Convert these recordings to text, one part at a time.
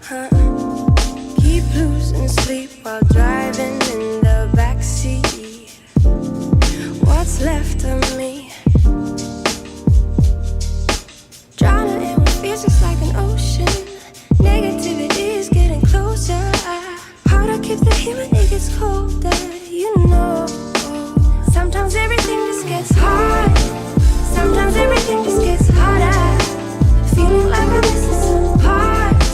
Huh? Keep losing sleep while driving in the backseat. What's left of me? Drowning in what feels just like an ocean. Negativity is getting closer. Hard to keep the heat when it gets colder. You know, sometimes everything just gets hard. Sometimes everything just gets harder. Feeling like I'm missing some parts.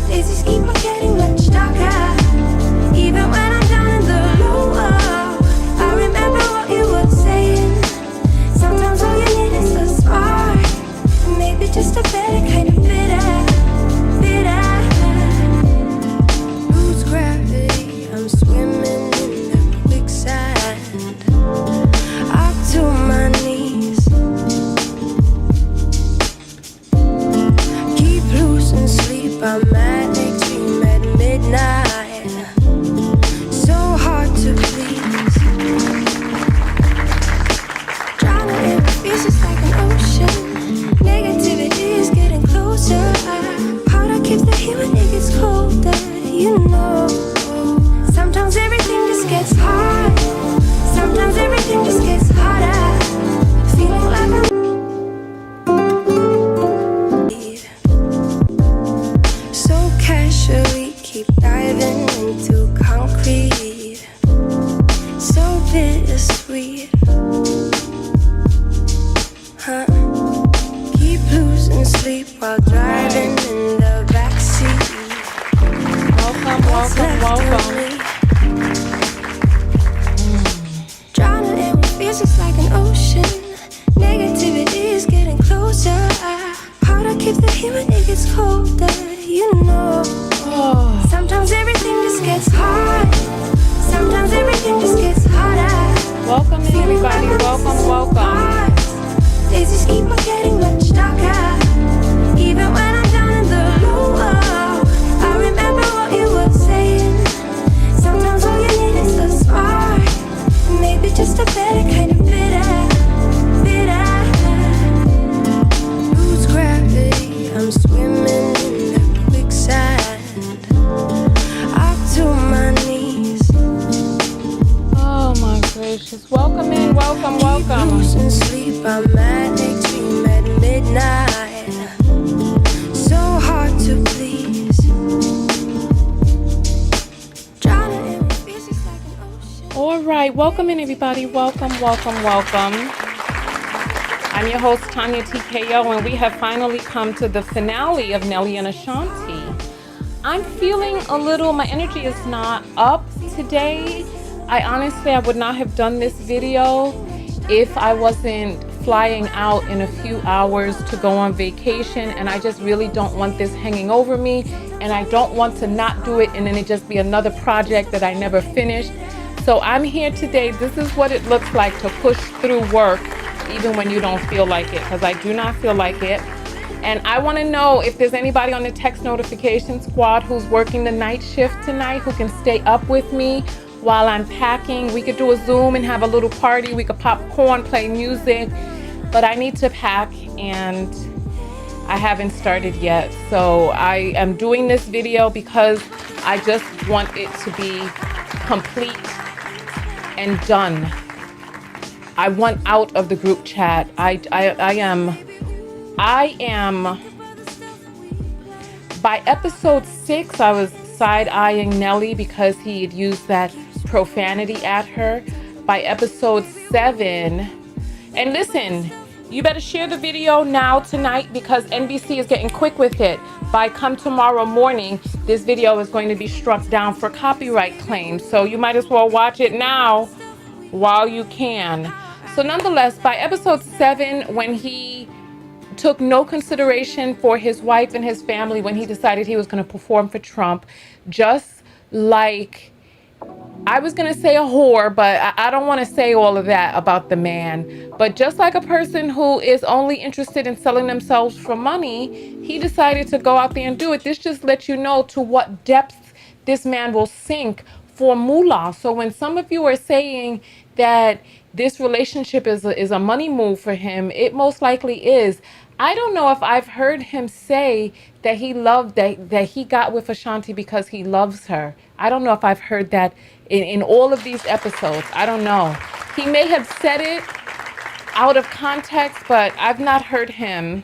Days just keep on getting much darker. Even when I'm down in the lower, I remember what you were saying. Sometimes all you need is a spark. Maybe just a better kind of bitter. Lose gravity, I'm swimming in the quicksand. Up to my knees. Keep losing sleep, I'm manic dream at midnight. So hard to please. Drowning in what feels just like an ocean. Negativity is getting closer. Hard to keep the heat when it gets colder. You know, sometimes everything just gets hard. Sometimes everything just gets harder. Feeling like I'm so casually keep diving into concrete. So bittersweet. Huh? Keep losing sleep while driving in the backseat. Welcome. Drowning in what feels just like an ocean. Negativity is getting closer. Hard to keep the heat when it gets colder. You know, sometimes everything just gets hard. Sometimes everything just gets harder. Welcome in, everybody. Welcome. Days just keep on getting much darker. Even when I'm down in the lower, I remember what you were saying. Sometimes all you need is a spark. Maybe just a better kind of bitter. Lose gravity, I'm swimming in the quicksand. Up to my knees. Oh my gracious. Welcome in, welcome. Losing sleep, I'm manic dream at midnight. So hard to please. Drowning in what feels just like an ocean. All right, welcome in, everybody. Welcome. I'm your host, Tonya Tko, and we have finally come to the finale of Nelly and Ashanti. I'm feeling a little, my energy is not up today. I would not have done this video if I wasn't flying out in a few hours to go on vacation, and I just really don't want this hanging over me, and I don't want to not do it and then it just be another project that I never finished. So I'm here today. This is what it looks like to push through work even when you don't feel like it, because I do not feel like it. And I want to know if there's anybody on the text notification squad who's working the night shift tonight who can stay up with me while I'm packing. We could do a Zoom and have a little party. We could pop corn, play music, but I need to pack and I haven't started yet. So I am doing this video because I just want it to be complete and done. I want out of the group chat. I am, by episode 6, I was side-eyeing Nelly because he had used that profanity at her. By episode 7, and listen, you better share the video now tonight because NBC is getting quick with it. By come tomorrow morning, this video is going to be struck down for copyright claims. So you might as well watch it now while you can. So nonetheless, by episode 7, when he took no consideration for his wife and his family when he decided he was going to perform for Trump, just like, I was going to say a whore, but I don't want to say all of that about the man. But just like a person who is only interested in selling themselves for money, he decided to go out there and do it. This just lets you know to what depths this man will sink for moolah. So when some of you are saying that this relationship is a money move for him, it most likely is. I don't know if I've heard him say that he loved that he got with Ashanti because he loves her. I don't know if I've heard that in all of these episodes. I don't know. He may have said it out of context, but I've not heard him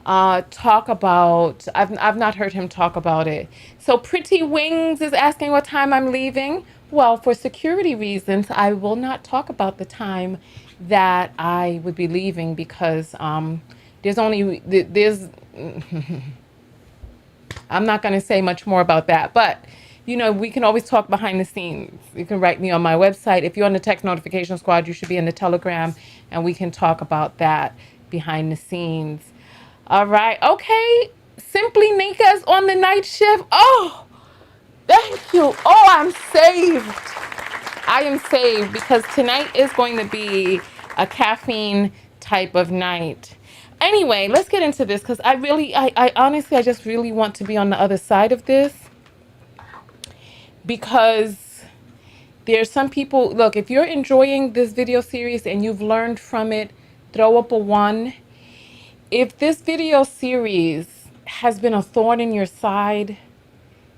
talk about. I've not heard him talk about it. So Pretty Wings is asking what time I'm leaving. Well, for security reasons, I will not talk about the time that I would be leaving because there's I'm not going to say much more about that, but you know, we can always talk behind the scenes. You can write me on my website. If you're on the text notification squad, you should be in the Telegram, and we can talk about that behind the scenes. All right. Okay. Simply Nika's on the night shift. Oh, thank you. Oh, I'm saved. I am saved because tonight is going to be a caffeine type of night. Anyway, let's get into this because I honestly, I just really want to be on the other side of this because there's some people, look, if you're enjoying this video series and you've learned from it, throw up a 1. If this video series has been a thorn in your side,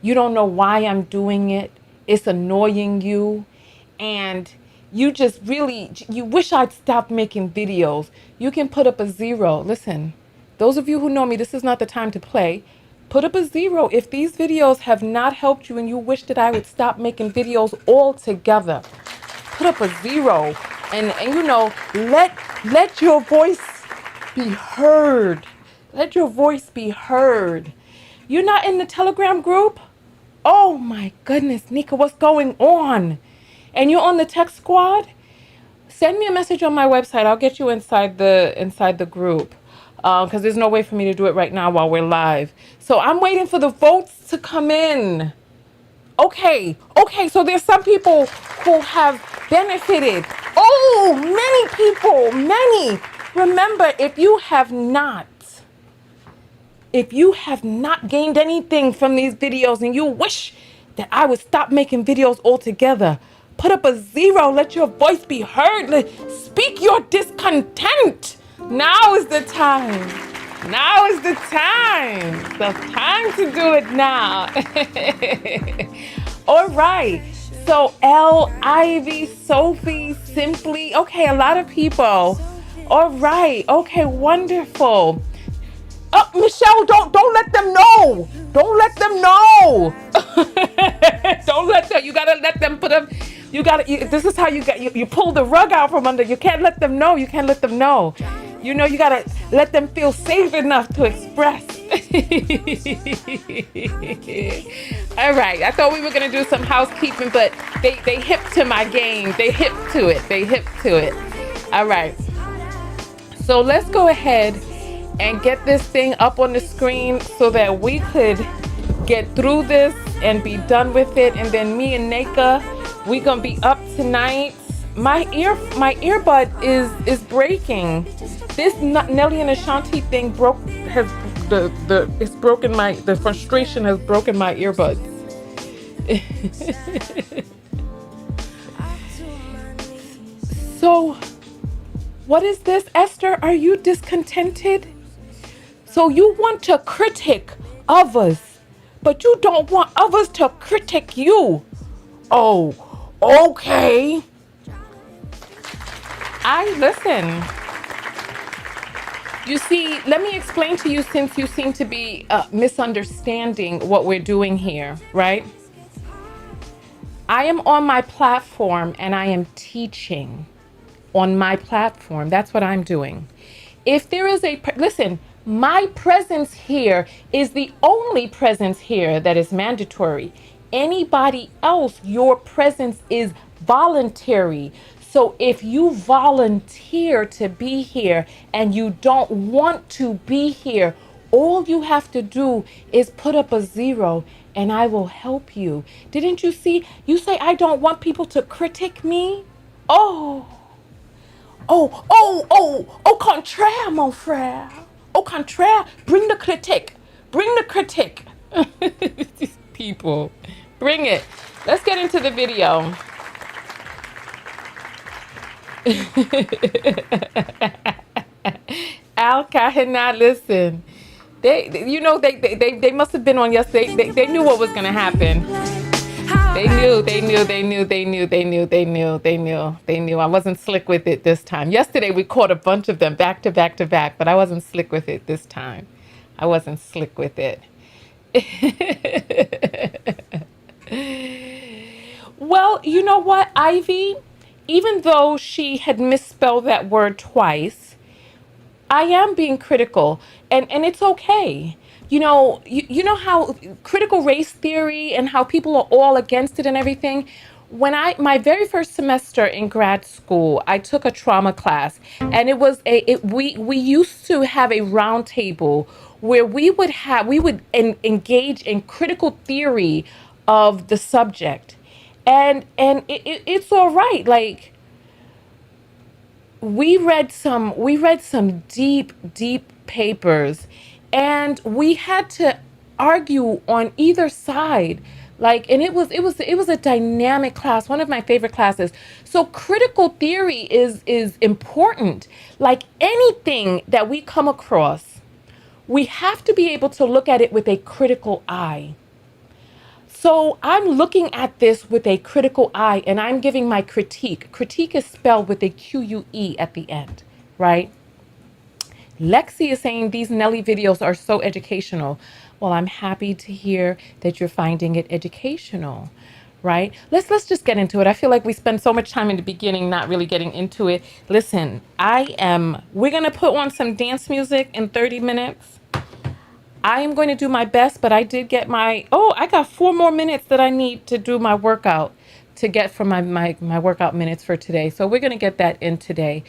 you don't know why I'm doing it, it's annoying you, and you just really, you wish I'd stopped making videos, you can put up a 0. Listen, those of you who know me, this is not the time to play. Put up a 0 if these videos have not helped you and you wish that I would stop making videos altogether. Put up a 0 and you know, let your voice be heard. Let your voice be heard. You're not in the Telegram group? Oh my goodness, Nika, what's going on? And you're on the text squad? Send me a message on my website. I'll get you inside the group. Because there's no way for me to do it right now while we're live. So I'm waiting for the votes to come in. Okay, so there's some people who have benefited. Oh, many people, many. Remember, if you have not gained anything from these videos and you wish that I would stop making videos altogether, put up a 0. Let your voice be heard. Speak your discontent. Now is the time. Now is the time. The time to do it now. All right. So L, Ivy, Sophie, Simply. Okay, a lot of people. All right. Okay, wonderful. Oh, Michelle, don't let them know. Don't let them know. Don't let them. You gotta let them put up. This is how you pull the rug out from under. You can't let them know. You can't let them know. You know, you gotta let them feel safe enough to express. All right. I thought we were gonna do some housekeeping, but they hip to my game. They hip to it. All right. So let's go ahead and get this thing up on the screen so that we could get through this and be done with it. And then me and Nika, we gonna be up tonight. My earbud is breaking. This Nelly and Ashanti thing the frustration has broken my earbuds. So, what is this, Esther? Are you discontented? So you want to critic others, but you don't want others to critic you. Oh, okay. Listen. You see, let me explain to you, since you seem to be misunderstanding what we're doing here, right? I am on my platform and I am teaching on my platform. That's what I'm doing. If there is listen, my presence here is the only presence here that is mandatory. Anybody else, your presence is voluntary. So if you volunteer to be here and you don't want to be here, all you have to do is put up a 0 and I will help you. Didn't you see? You say, I don't want people to critique me. Oh, au contraire, mon frère. Au contraire, bring the critique. Bring the critique. These people, bring it. Let's get into the video. Alka had not listened. They must have been on yesterday. They knew what was gonna happen. They knew. I wasn't slick with it this time. Yesterday we caught a bunch of them back to back to back, but I wasn't slick with it this time. I wasn't slick with it. Well, you know what, Ivy? Even though she had misspelled that word twice, I am being critical, and it's okay. You know how critical race theory and how people are all against it and everything. When my very first semester in grad school, I took a trauma class, and it was we used to have a round table where we would engage in critical theory of the subject, and it's all right. Like, we read some deep papers, and we had to argue on either side, like, and it was a dynamic class, one of my favorite classes. So critical theory is important. Like anything that we come across, we have to be able to look at it with a critical eye. So I'm looking at this with a critical eye, and I'm giving my critique. Critique is spelled with a QUE at the end, right? Lexi is saying these Nelly videos are so educational. Well, I'm happy to hear that you're finding it educational, right? Let's just get into it. I feel like we spend so much time in the beginning not really getting into it. Listen, we're going to put on some dance music in 30 minutes. I am going to do my best, but I got 4 more minutes that I need to do my workout, to get from my workout minutes for today. So we're going to get that in today.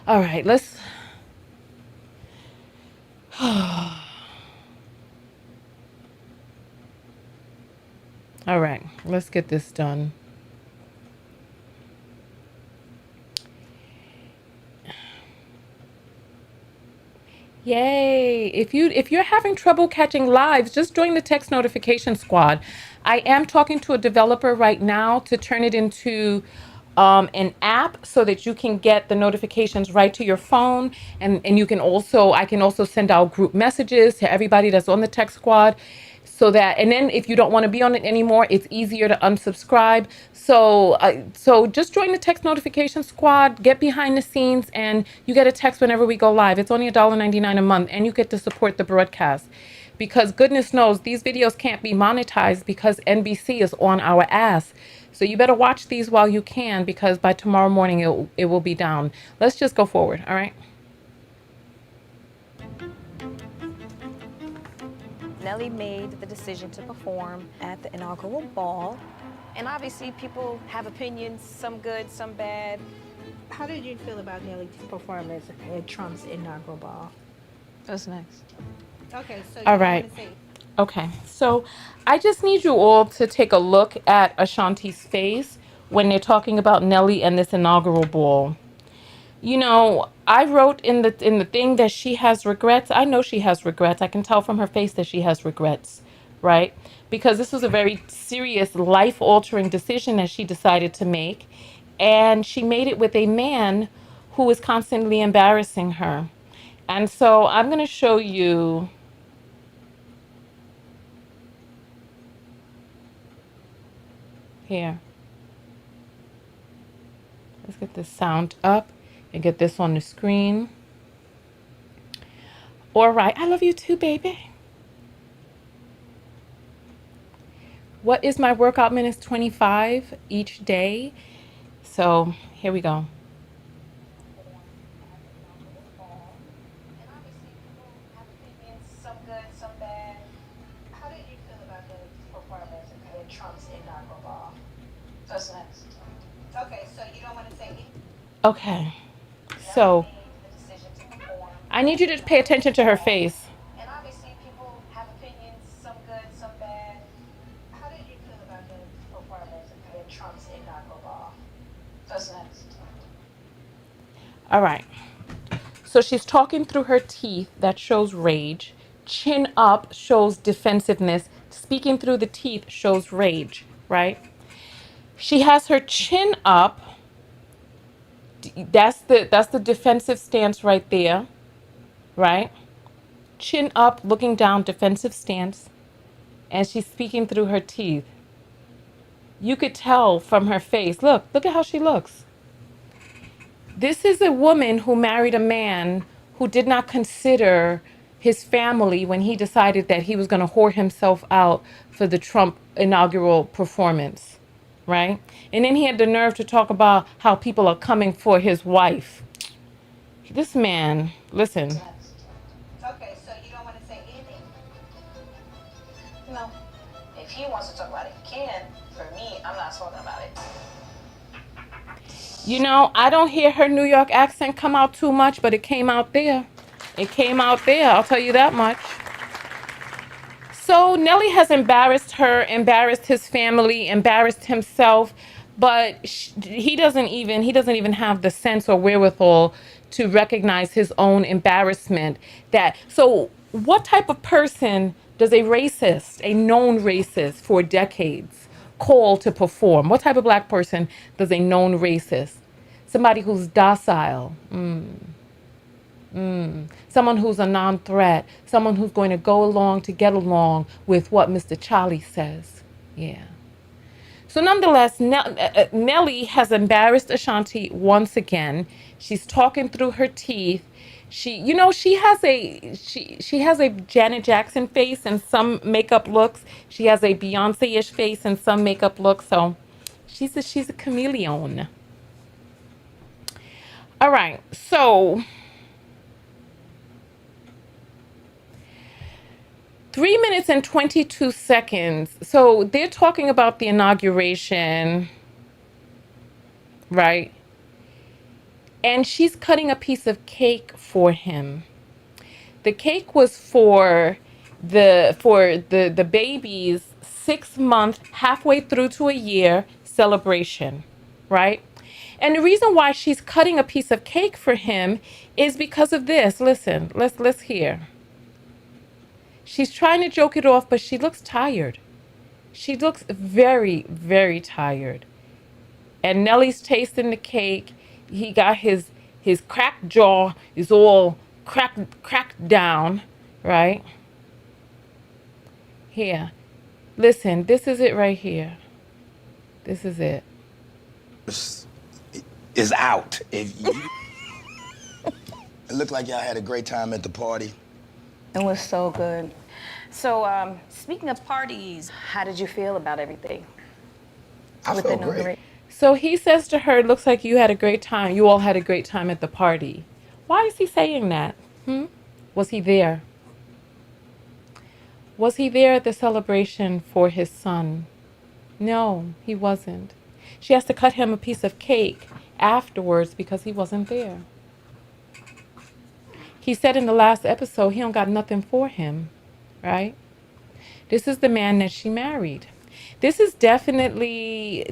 All right, let's get this done. Yay. If you're having trouble catching lives, just join the text notification squad. I am talking to a developer right now to turn it into an app so that you can get the notifications right to your phone, and I can also send out group messages to everybody that's on the text squad, and then if you don't want to be on it anymore, it's easier to unsubscribe. So just join the text notification squad, get behind the scenes, and you get a text whenever we go live. It's only $1.99 a month, and you get to support the broadcast. Because goodness knows these videos can't be monetized because NBC is on our ass. So you better watch these while you can, because by tomorrow morning it will be down. Let's just go forward, all right? Nelly made the decision to perform at the inaugural ball. And obviously people have opinions, some good, some bad. How did you feel about Nelly's performance at Trump's inaugural ball? What's next? Okay, so All right. Okay, so I just need you all to take a look at Ashanti's face when they're talking about Nelly and this inaugural ball. I wrote in the thing that she has regrets. I know she has regrets. I can tell from her face that she has regrets, right? Because this was a very serious, life-altering decision that she decided to make, and she made it with a man who is constantly embarrassing her. And so I'm going to show you here. Let's get this sound up and get this on the screen. All right. I love you too, baby. What is my workout minutes? 25 each day. So here we go. Some good, some bad. How did you feel about the performance at Trump's inaugural ball? What's next? Okay, so you don't want to say it. Okay. So I need you to pay attention to her face. And obviously people have opinions, some good, some bad. How did you feel about the performance at Trump's inaugural ball? What's next? All right. So she's talking through her teeth. That shows rage. Chin up shows defensiveness. Speaking through the teeth shows rage, right? She has her chin up. That's the defensive stance right there, right? Chin up, looking down, defensive stance, and she's speaking through her teeth. You could tell from her face, look at how she looks. This is a woman who married a man who did not consider his family when he decided that he was going to whore himself out for the Trump inaugural performance, right? And then he had the nerve to talk about how people are coming for his wife. This man, listen. Okay, so you don't want to say anything? No. If he wants to talk about it, he can. For me, I'm not talking about it. You know, I don't hear her New York accent come out too much, but it came out there. It came out there, I'll tell you that much. So Nelly has embarrassed her, embarrassed his family, embarrassed himself, but he doesn't even have the sense or wherewithal to recognize his own embarrassment. So what type of person does a racist, a known racist for decades, call to perform? What type of black person does a known racist? Somebody who's docile. Someone who's a non-threat, someone who's going to go along to get along with what Mr. Charlie says. Yeah. So nonetheless, Nelly has embarrassed Ashanti once again. She's talking through her teeth. She has a Janet Jackson face and some makeup looks. She has a Beyonce-ish face and some makeup looks. So she's a chameleon. All right. So 3 minutes and 22 seconds. So they're talking about the inauguration, right? And she's cutting a piece of cake for him. The cake was for the baby's 6-month, halfway through to a year celebration, right? And the reason why she's cutting a piece of cake for him is because of this. Listen, let's hear. She's trying to joke it off, but she looks tired. She looks very, very tired. And Nelly's tasting the cake. He got his cracked jaw is all cracked down, right? Here. Listen, this is it right here. This is it. Is out. If you it looked like y'all had a great time at the party. It was so good. So, speaking of parties, how did you feel about everything? I felt great. So he says to her, it looks like you had a great time. You all had a great time at the party. Why is he saying that? Was he there? Was he there at the celebration for his son? No, he wasn't. She has to cut him a piece of cake afterwards because he wasn't there. He said in the last episode he don't got nothing for him, right? This is the man that she married. This is definitely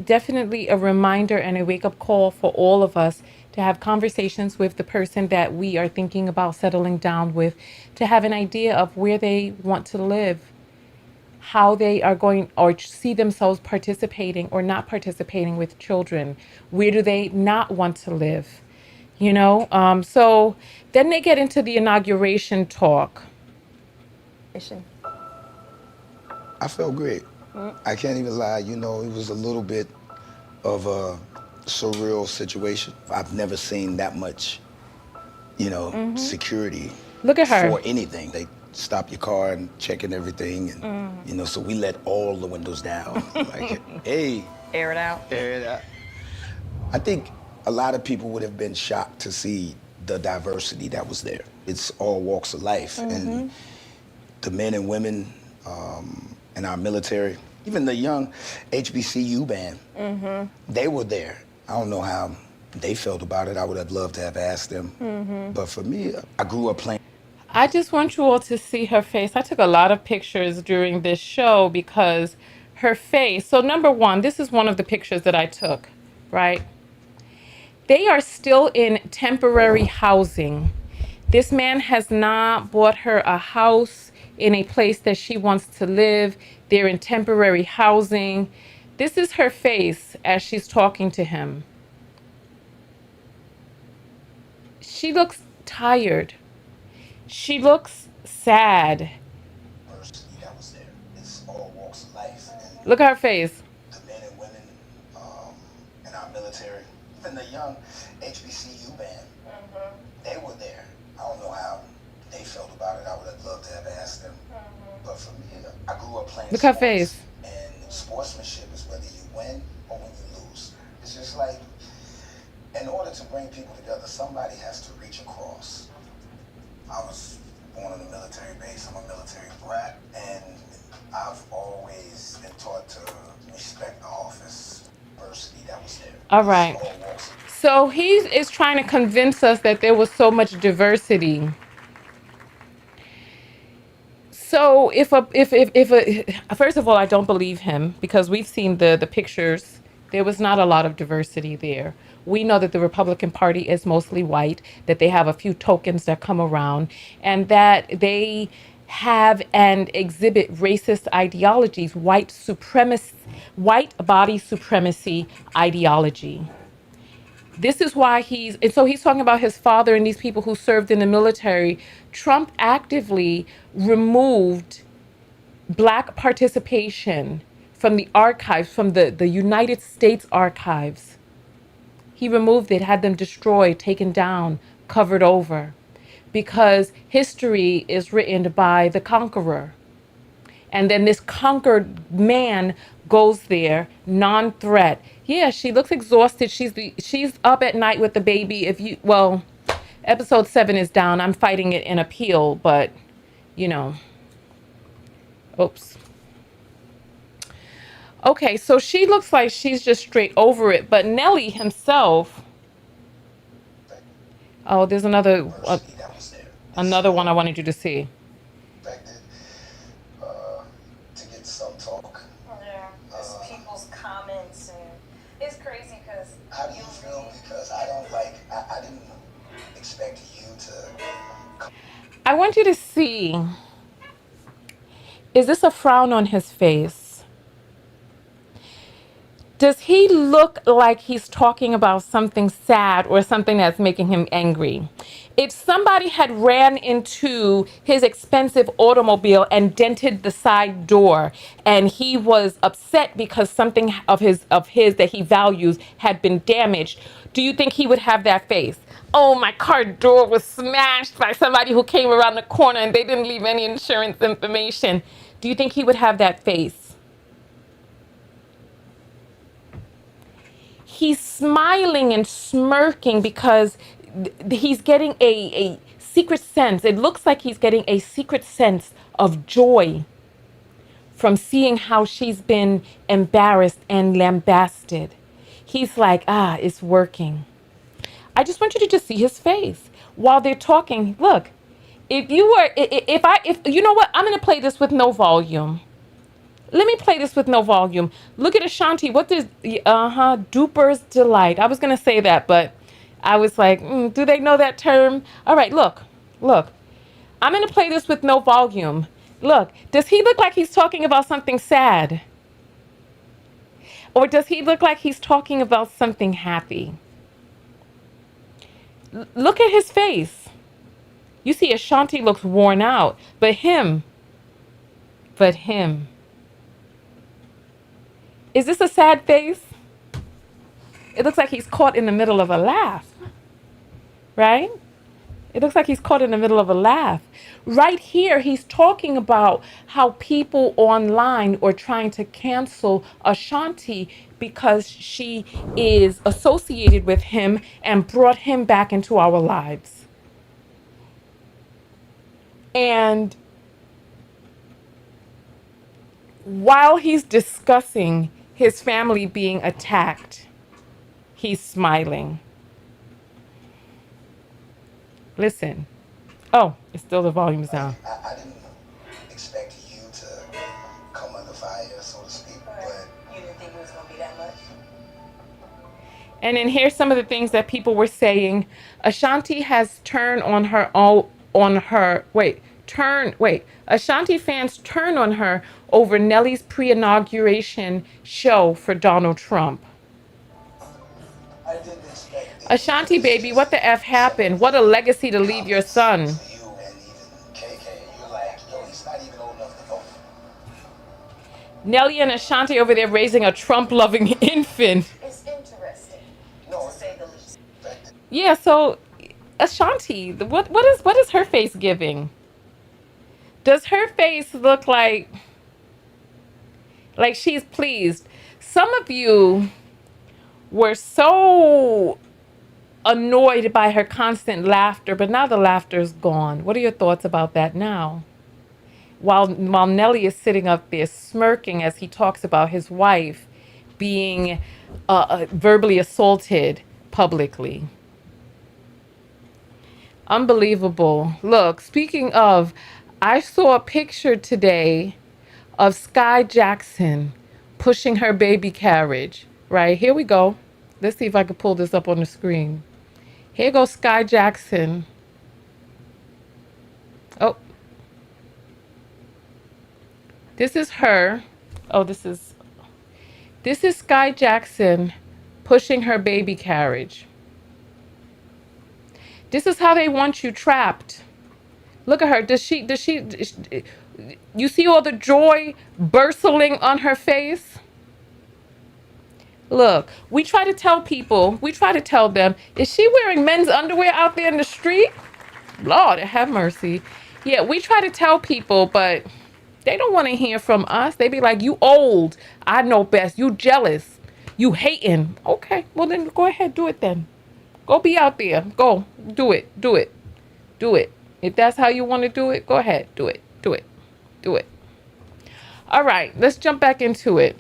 a reminder and a wake-up call for all of us to have conversations with the person that we are thinking about settling down with, to have an idea of where they want to live, how they are going or see themselves participating or not participating with children. Where do they not want to live? You know, so then they get into the inauguration talk. I felt great. I can't even lie, you know, it was a little bit of a surreal situation. I've never seen that much, you know, security. Look at her. For anything. They stop your car and checking everything, and you know, so we let all the windows down. Like, hey. Air it out. Air it out. I think a lot of people would have been shocked to see the diversity that was there. It's all walks of life, and the men and women in our military, even the young HBCU band, they were there. I don't know how they felt about it. I would have loved to have asked them. But for me, I grew up playing. I just want you all to see her face. I took a lot of pictures during this show because her face. So number one, this is one of the pictures that I took, right? They are still in temporary housing. This man has not bought her a house in a place that she wants to live. They're in temporary housing. This is her face as she's talking to him. She looks tired. She looks sad. Diversity that was there. It's all walks of life. And Look at her face. the men and women in our military, even the young HBCU band, they were there. I don't know how they felt about it. I would have loved to have asked them. But for me, I grew up playing Look at her sports. face. And sportsmanship is whether you win or when you lose. It's just like, in order to bring people together, somebody has to reach across. I was born on a military base. I'm a military brat. And I've always been taught to respect the office, diversity that was there. All right. All walks. So he is trying to convince us that there was so much diversity. So if first of all, I don't believe him because we've seen the pictures. There was not a lot of diversity there. We know that the Republican Party is mostly white, that they have a few tokens that come around, and that they have and exhibit racist ideologies, white body supremacy ideology. This is why and so he's talking about his father and these people who served in the military. Trump actively removed Black participation from the archives, from the United States archives. He removed it, had them destroyed, taken down, covered over, because history is written by the conqueror. And then this conquered man goes there, non-threat. Yeah, she looks exhausted. She's up at night with the baby. Episode 7 is down. I'm fighting it in appeal, but oops. Okay, so she looks like she's just straight over it. But Nelly himself. Oh, there's another Diversity that was there. another one I wanted you to see. Expected to get some talk. Yeah, just people's comments, and it's crazy because How do you feel? Because I didn't expect you to. I want you to see. Is this a frown on his face? Does he look like he's talking about something sad or something that's making him angry? If somebody had ran into his expensive automobile and dented the side door and he was upset because something of his that he values had been damaged, do you think he would have that face? Oh, my car door was smashed by somebody who came around the corner and they didn't leave any insurance information. Do you think he would have that face? He's smiling and smirking because he's getting a secret sense. It looks like he's getting a secret sense of joy from seeing how she's been embarrassed and lambasted. He's like, it's working. I just want you to just see his face while they're talking. Look, if you know what, I'm going to play this with no volume. Let me play this with no volume. Look at Ashanti. What does, duper's delight. I was going to say that, but I was like, do they know that term? All right, look. I'm going to play this with no volume. Look, does he look like he's talking about something sad? Or does he look like he's talking about something happy? Look at his face. You see Ashanti looks worn out, but him. Is this a sad face? It looks like he's caught in the middle of a laugh, right? It looks like he's caught in the middle of a laugh. Right here, he's talking about how people online are trying to cancel Ashanti because she is associated with him and brought him back into our lives. And while he's discussing his family being attacked, he's smiling. Listen. Oh, it's still the volume's down. I didn't expect you to come under fire, so to speak, but you didn't think it was going to be that much. And then here's some of the things that people were saying. Ashanti has turned on her Ashanti fans turn on her over Nelly's pre-inauguration show for Donald Trump. I didn't expect it. Ashanti baby, what the F happened? What a legacy to leave your son. You and even Nelly and Ashanti over there raising a Trump-loving infant. It's interesting, to say the least. Yeah, so Ashanti, what is her face giving? Does her face look like she's pleased? Some of you were so annoyed by her constant laughter, but now the laughter's gone. What are your thoughts about that now? While Nelly is sitting up there smirking as he talks about his wife being verbally assaulted publicly. Unbelievable. Look, speaking of, I saw a picture today of Sky Jackson pushing her baby carriage. Right, here we go. Let's see if I can pull this up on the screen. Here goes Sky Jackson. Oh, this is her. Oh, this is Sky Jackson pushing her baby carriage. This is how they want you trapped. Look at her. You see all the joy bursting on her face? Look, we try to tell them, is she wearing men's underwear out there in the street? Lord, have mercy. Yeah, we try to tell people, but they don't want to hear from us. They be like, you old. I know best. You jealous. You hating. Okay, well then go ahead, do it then. Go be out there. Go. Do it. Do it. Do it. If that's how you want to do it, go ahead. Do it. Do it. Do it. All right, let's jump back into it.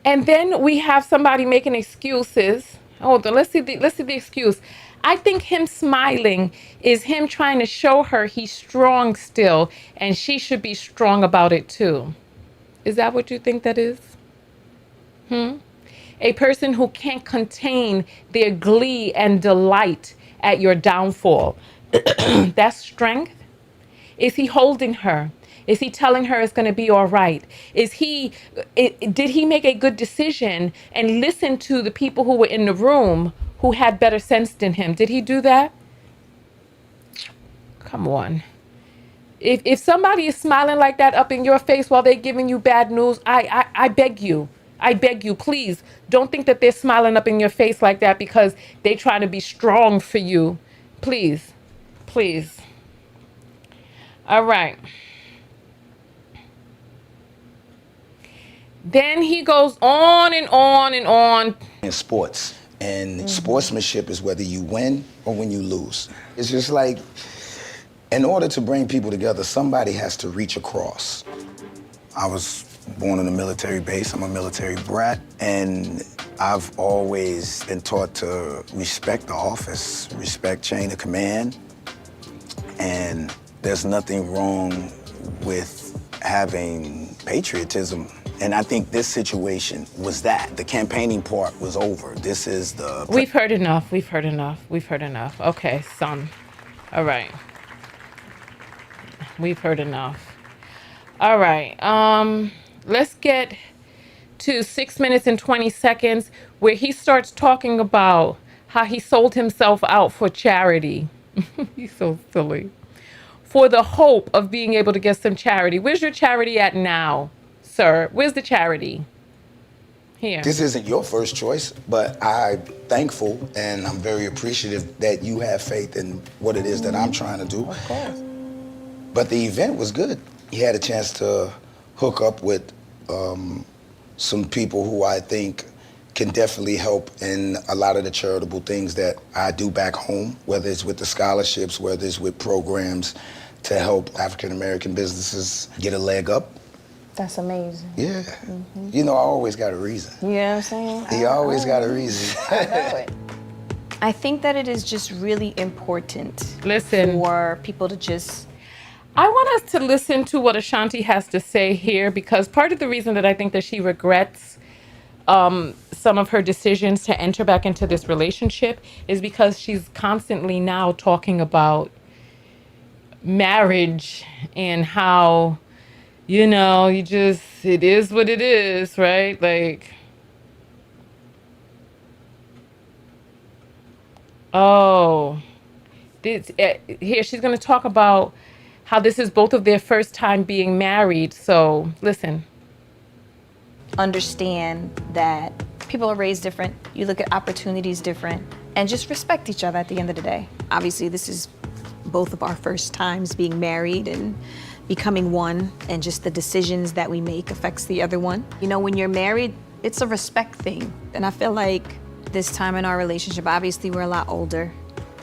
And then we have somebody making excuses. Hold on, let's see the excuse. I think him smiling is him trying to show her he's strong still, and she should be strong about it too. Is that what you think that is? A person who can't contain their glee and delight at your downfall. That's strength. Is he holding her? Is he telling her it's going to be all right? Did he make a good decision and listen to the people who were in the room who had better sense than him? Did he do that? Come on. If somebody is smiling like that up in your face while they're giving you bad news, I beg you, please don't think that they're smiling up in your face like that because they're trying to be strong for you. Please, please. All right. Then he goes on and on and on. In sports, and sportsmanship is whether you win or when you lose. It's just like, in order to bring people together, somebody has to reach across. I was born on a military base. I'm a military brat, and I've always been taught to respect the office, respect chain of command, and there's nothing wrong with having patriotism. And I think this situation was that. The campaigning part was over. This is the... We've heard enough. We've heard enough. We've heard enough. Okay, son. All right. We've heard enough. All right. Let's get to 6 minutes and 20 seconds where he starts talking about how he sold himself out for charity. He's so silly. For the hope of being able to get some charity. Where's your charity at now, sir? Where's the charity? Here. This isn't your first choice, but I'm thankful and I'm very appreciative that you have faith in what it is that I'm trying to do. Of course. But the event was good. He had a chance to hook up with some people who I think can definitely help in a lot of the charitable things that I do back home, whether it's with the scholarships, whether it's with programs to help African-American businesses get a leg up. That's amazing. Yeah. You know, I always got a reason. You know what I'm saying? He always got a reason. I know it. I think that it is just really important Listen. for people to just... I want us to listen to what Ashanti has to say here, because part of the reason that I think that she regrets some of her decisions to enter back into this relationship is because she's constantly now talking about marriage and how, you know, it is what it is, right? Like, here she's going to talk about how this is both of their first time being married. So listen. Understand that people are raised different. You look at opportunities different, and just respect each other at the end of the day. Obviously, this is both of our first times being married and becoming one, and just the decisions that we make affects the other one. You know, when you're married, it's a respect thing. And I feel like this time in our relationship, obviously we're a lot older,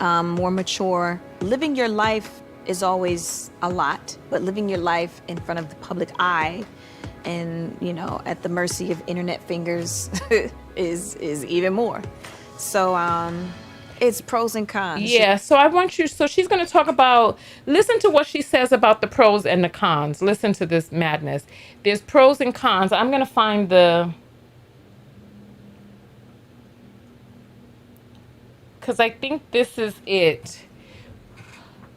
more mature. Living your life is always a lot, but living your life in front of the public eye and, you know, at the mercy of internet fingers is even more. So it's pros and cons. Yeah, so I want you, so she's going to talk about, listen to what she says about the pros and the cons. Listen to this madness. There's pros and cons. I'm going to find because I think this is it.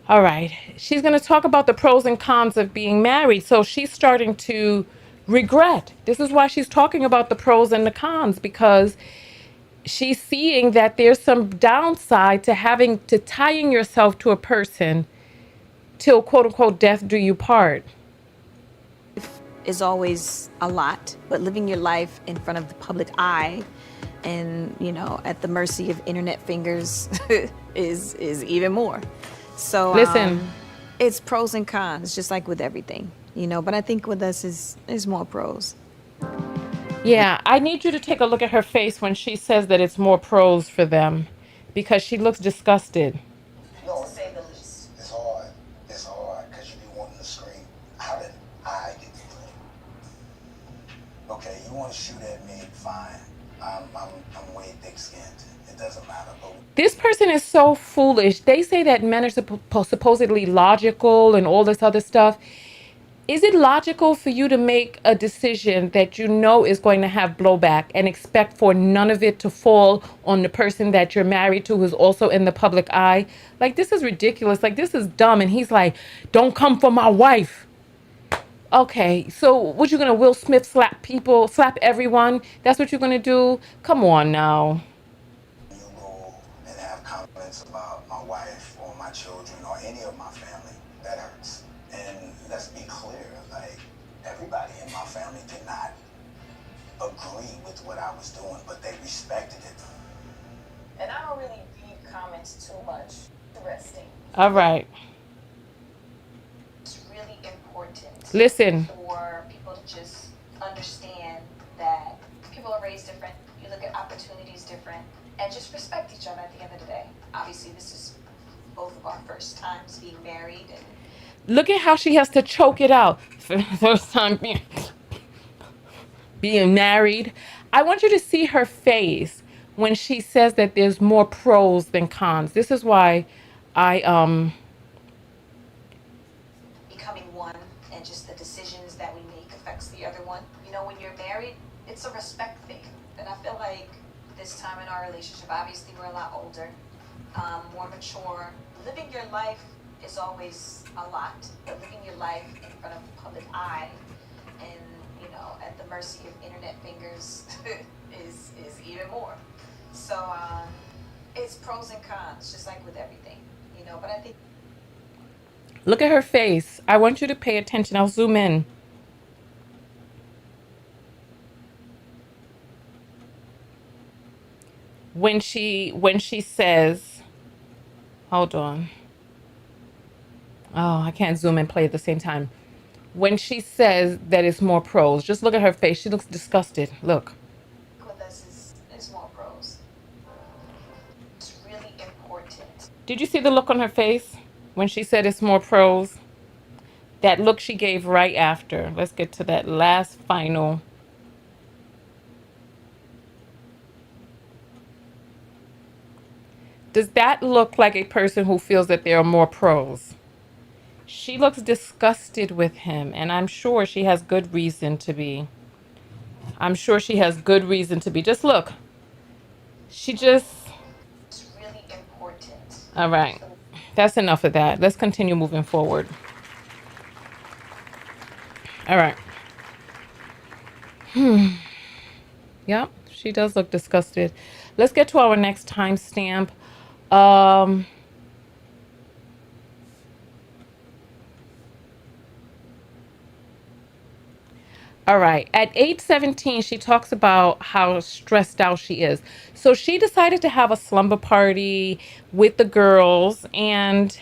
All right. She's going to talk about the pros and cons of being married. So she's starting to regret. This is why she's talking about the pros and the cons, because she's seeing that there's some downside to tying yourself to a person till quote unquote death do you part. Is always a lot, but living your life in front of the public eye and, you know, at the mercy of internet fingers is even more. So Listen. It's pros and cons, just like with everything, you know, but I think with us is more pros. Yeah, I need you to take a look at her face when she says that it's more pros for them, because she looks disgusted. No, to say the least. It's hard. It's hard because you be wanting to scream. How did I get the blame? Okay, you want to shoot at me? Fine. I'm way thick-skinned. It doesn't matter. But This person is so foolish. They say that men are supposedly logical and all this other stuff. Is it logical for you to make a decision that you know is going to have blowback and expect for none of it to fall on the person that you're married to who's also in the public eye? Like, this is ridiculous. Like, this is dumb. And he's like, don't come for my wife. Okay, so what, you gonna Will Smith slap people, slap everyone? That's what you're gonna do? Come on now. you go and have comments about my wife or my children or any of my family, that hurts. And let's be clear, like, everybody in my family did not agree with what I was doing, but they respected it. And I don't really read comments too much. Interesting. All right. It's really important Listen. for people to just understand that people are raised different. You look at opportunities different, and just respect each other at the end of the day. Obviously, this is both of our first times being married, and Look at how she has to choke it out for the first time being married. I want you to see her face when she says that there's more pros than cons. This is why I becoming one, and just the decisions that we make affects the other one. You know, when you're married, it's a respect thing. And I feel like this time in our relationship, obviously we're a lot older, more mature. Living your life is always a lot, but living your life in front of the public eye and, you know, at the mercy of internet fingers is even more. So it's pros and cons, just like with everything, you know, but I think look at her face. I want you to pay attention. I'll zoom in. When she says, hold on. Oh, I can't zoom and play at the same time. When she says that it's more pros, just look at her face. She looks disgusted. Look. with us is more pros. It's really important. Did you see the look on her face when she said it's more pros? That look she gave right after. Let's get to that last final. Does that look like a person who feels that there are more pros? She looks disgusted with him, and I'm sure she has good reason to be. I'm sure she has good reason to be. Just look. She just... It's really important. All right. That's enough of that. Let's continue moving forward. All right. Yep, she does look disgusted. Let's get to our next timestamp. All right. At age 17, she talks about how stressed out she is. So she decided to have a slumber party with the girls. And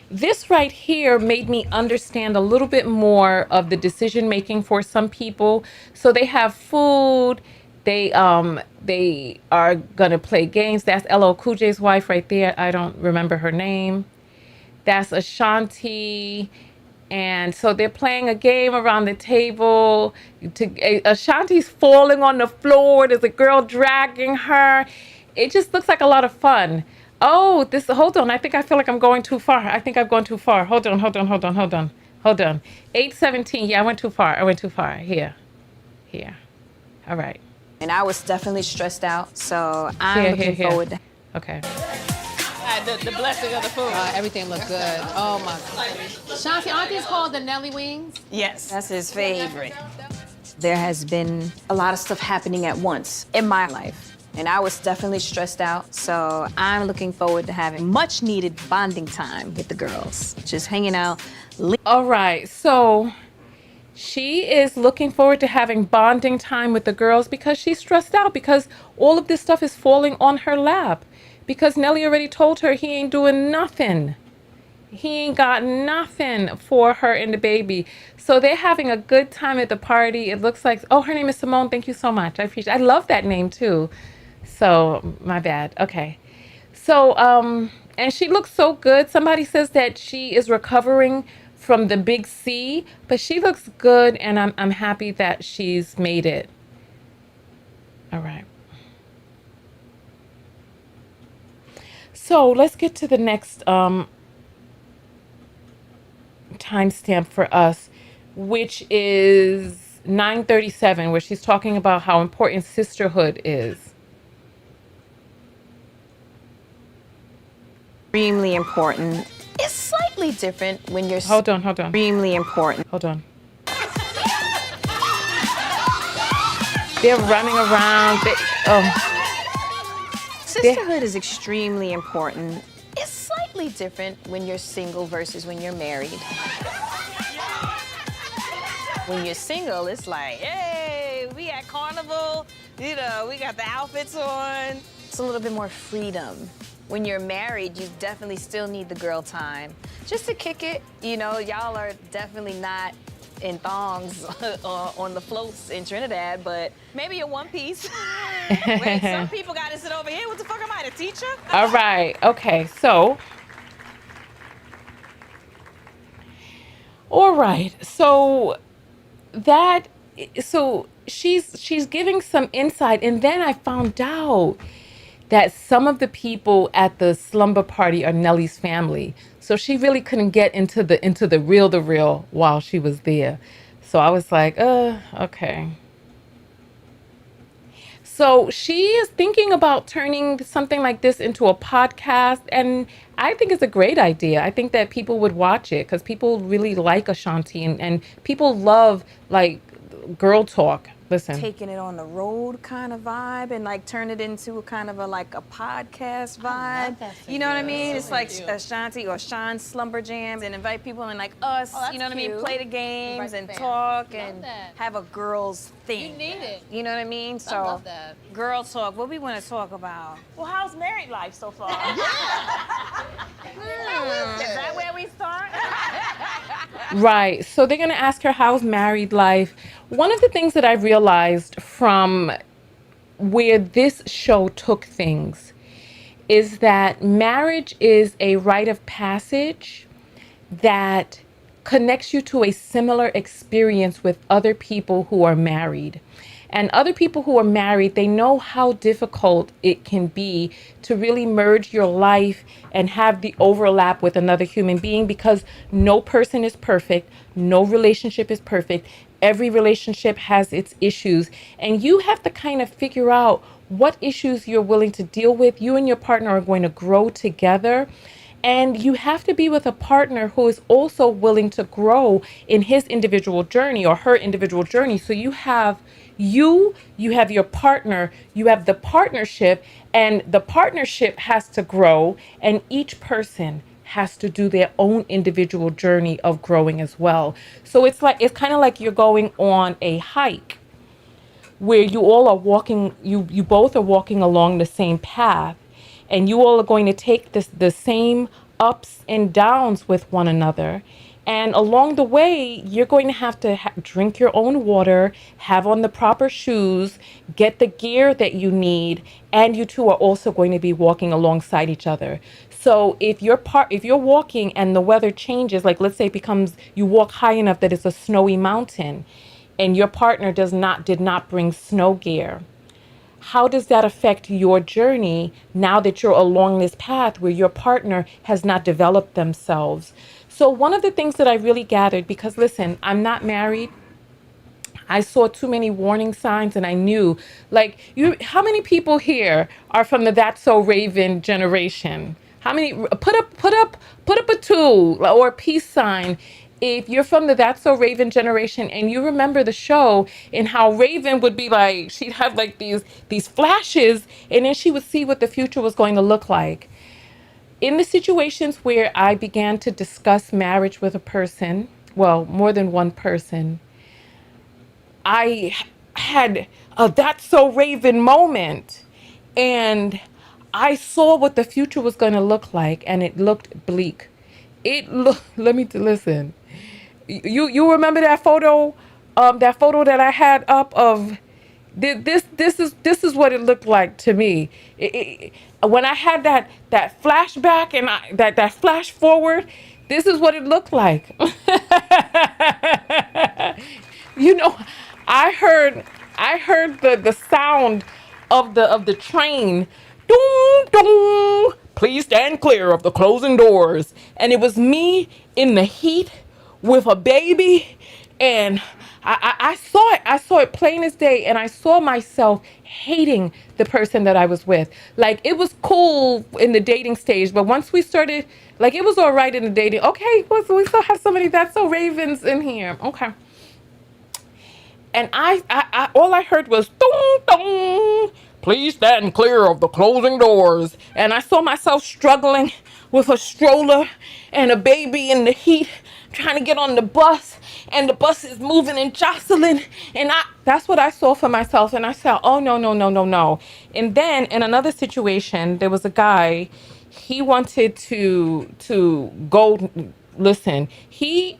this right here made me understand a little bit more of the decision making for some people. So they have food. They are gonna play games. That's LL Cool J's wife right there. I don't remember her name. That's Ashanti. And so they're playing a game around the table. Ashanti's falling on the floor. There's a girl dragging her. It just looks like a lot of fun. Oh, hold on. I think I feel like I'm going too far. I think I've gone too far. Hold on. 8:17. Yeah, I went too far. Here. All right. And I was definitely stressed out, so I'm looking forward to. Okay. The blessing of the food. Everything looked good. Oh my God. Shanti, aren't these called the Nelly wings? Yes, that's his favorite. There has been a lot of stuff happening at once in my life, and I was definitely stressed out. So I'm looking forward to having much needed bonding time with the girls, just hanging out. All right, so she is looking forward to having bonding time with the girls because she's stressed out because all of this stuff is falling on her lap. Because Nelly already told her he ain't doing nothing. He ain't got nothing for her and the baby. So they're having a good time at the party. It looks like, oh, her name is Simone. Thank you so much. I love that name too. So, my bad. Okay. So, and she looks so good. Somebody says that she is recovering from the big C, but she looks good, and I'm happy that she's made it. All right. So let's get to the next timestamp for us, which is 9:37, where she's talking about how important sisterhood is. Extremely important. It's slightly different when you're. Hold on. Extremely important. Hold on. They're running around. Sisterhood is extremely important. It's slightly different when you're single versus when you're married. When you're single, it's like, hey, we at Carnival, we got the outfits on. It's a little bit more freedom. When you're married, you definitely still need the girl time. Just to kick it, y'all are definitely not in thongs on the floats in Trinidad, but maybe a one piece. Wait, some people got to sit over here. What the fuck am I, the teacher? All right. Okay. So. All right. So she's giving some insight, and then I found out that some of the people at the slumber party are Nelly's family. So she really couldn't get into the real while she was there. So I was like, okay. So she is thinking about turning something like this into a podcast, and I think it's a great idea. I think that people would watch it because people really like Ashanti, and people love like girl talk. Listen. Taking it on the road kind of vibe and like turn it into a kind of a podcast vibe. You know what I mean? It's like Ashanti or Sean's Slumber Jams and invite people and like us, you know what I mean? Play the games and talk and have a girls thing. You need it. You know what I mean? So I love that. Girl talk. What we want to talk about? Well, how's married life so far? Is that where we start? Right. So they're going to ask her, how's married life? One of the things that I realized from where this show took things is that marriage is a rite of passage that connects you to a similar experience with other people who are married. And other people who are married, they know how difficult it can be to really merge your life and have the overlap with another human being, because no person is perfect. No relationship is perfect. Every relationship has its issues. And you have to kind of figure out what issues you're willing to deal with. You and your partner are going to grow together. And you have to be with a partner who is also willing to grow in his individual journey or her individual journey. So you have you have your partner, you have the partnership, and the partnership has to grow, and each person has to do their own individual journey of growing as well. So it's kind of like you're going on a hike where you all are walking, you both are walking along the same path, and you all are going to take the same ups and downs with one another. And along the way, you're going to have to drink your own water, have on the proper shoes, get the gear that you need, and you two are also going to be walking alongside each other. So if you're walking and the weather changes, like let's say it becomes, you walk high enough that it's a snowy mountain, and your partner did not bring snow gear, how does that affect your journey now that you're along this path where your partner has not developed themselves? So one of the things that I really gathered, because listen, I'm not married. I saw too many warning signs, and I knew, like, how many people here are from the That's So Raven generation? How many, put up a 2 or a peace sign if you're from the That's So Raven generation and you remember the show and how Raven would be like, she'd have like these flashes, and then she would see what the future was going to look like. In the situations where I began to discuss marriage with a person, well, more than one person, I had a That's So Raven moment, and I saw what the future was going to look like, and it looked bleak. Listen. You remember that photo that I had up of this is what it looked like to me. When I had that flashback and that flash forward, this is what it looked like. You know, I heard the sound of the train. Doom, doom. Please stand clear of the closing doors. And it was me in the heat with a baby, and I saw it. I saw it plain as day, and I saw myself hating the person that I was with. Like, it was cool in the dating stage, but once we started, like, it was all right in the dating. Okay, well, so we still have somebody That's So Ravens in here. Okay. And I all I heard was dong dong. Please stand clear of the closing doors. And I saw myself struggling with a stroller and a baby in the heat, trying to get on the bus, and the bus is moving and jostling. And that's what I saw for myself. And I said, oh, no, no, no, no, no. And then in another situation, there was a guy, he wanted to go, listen, he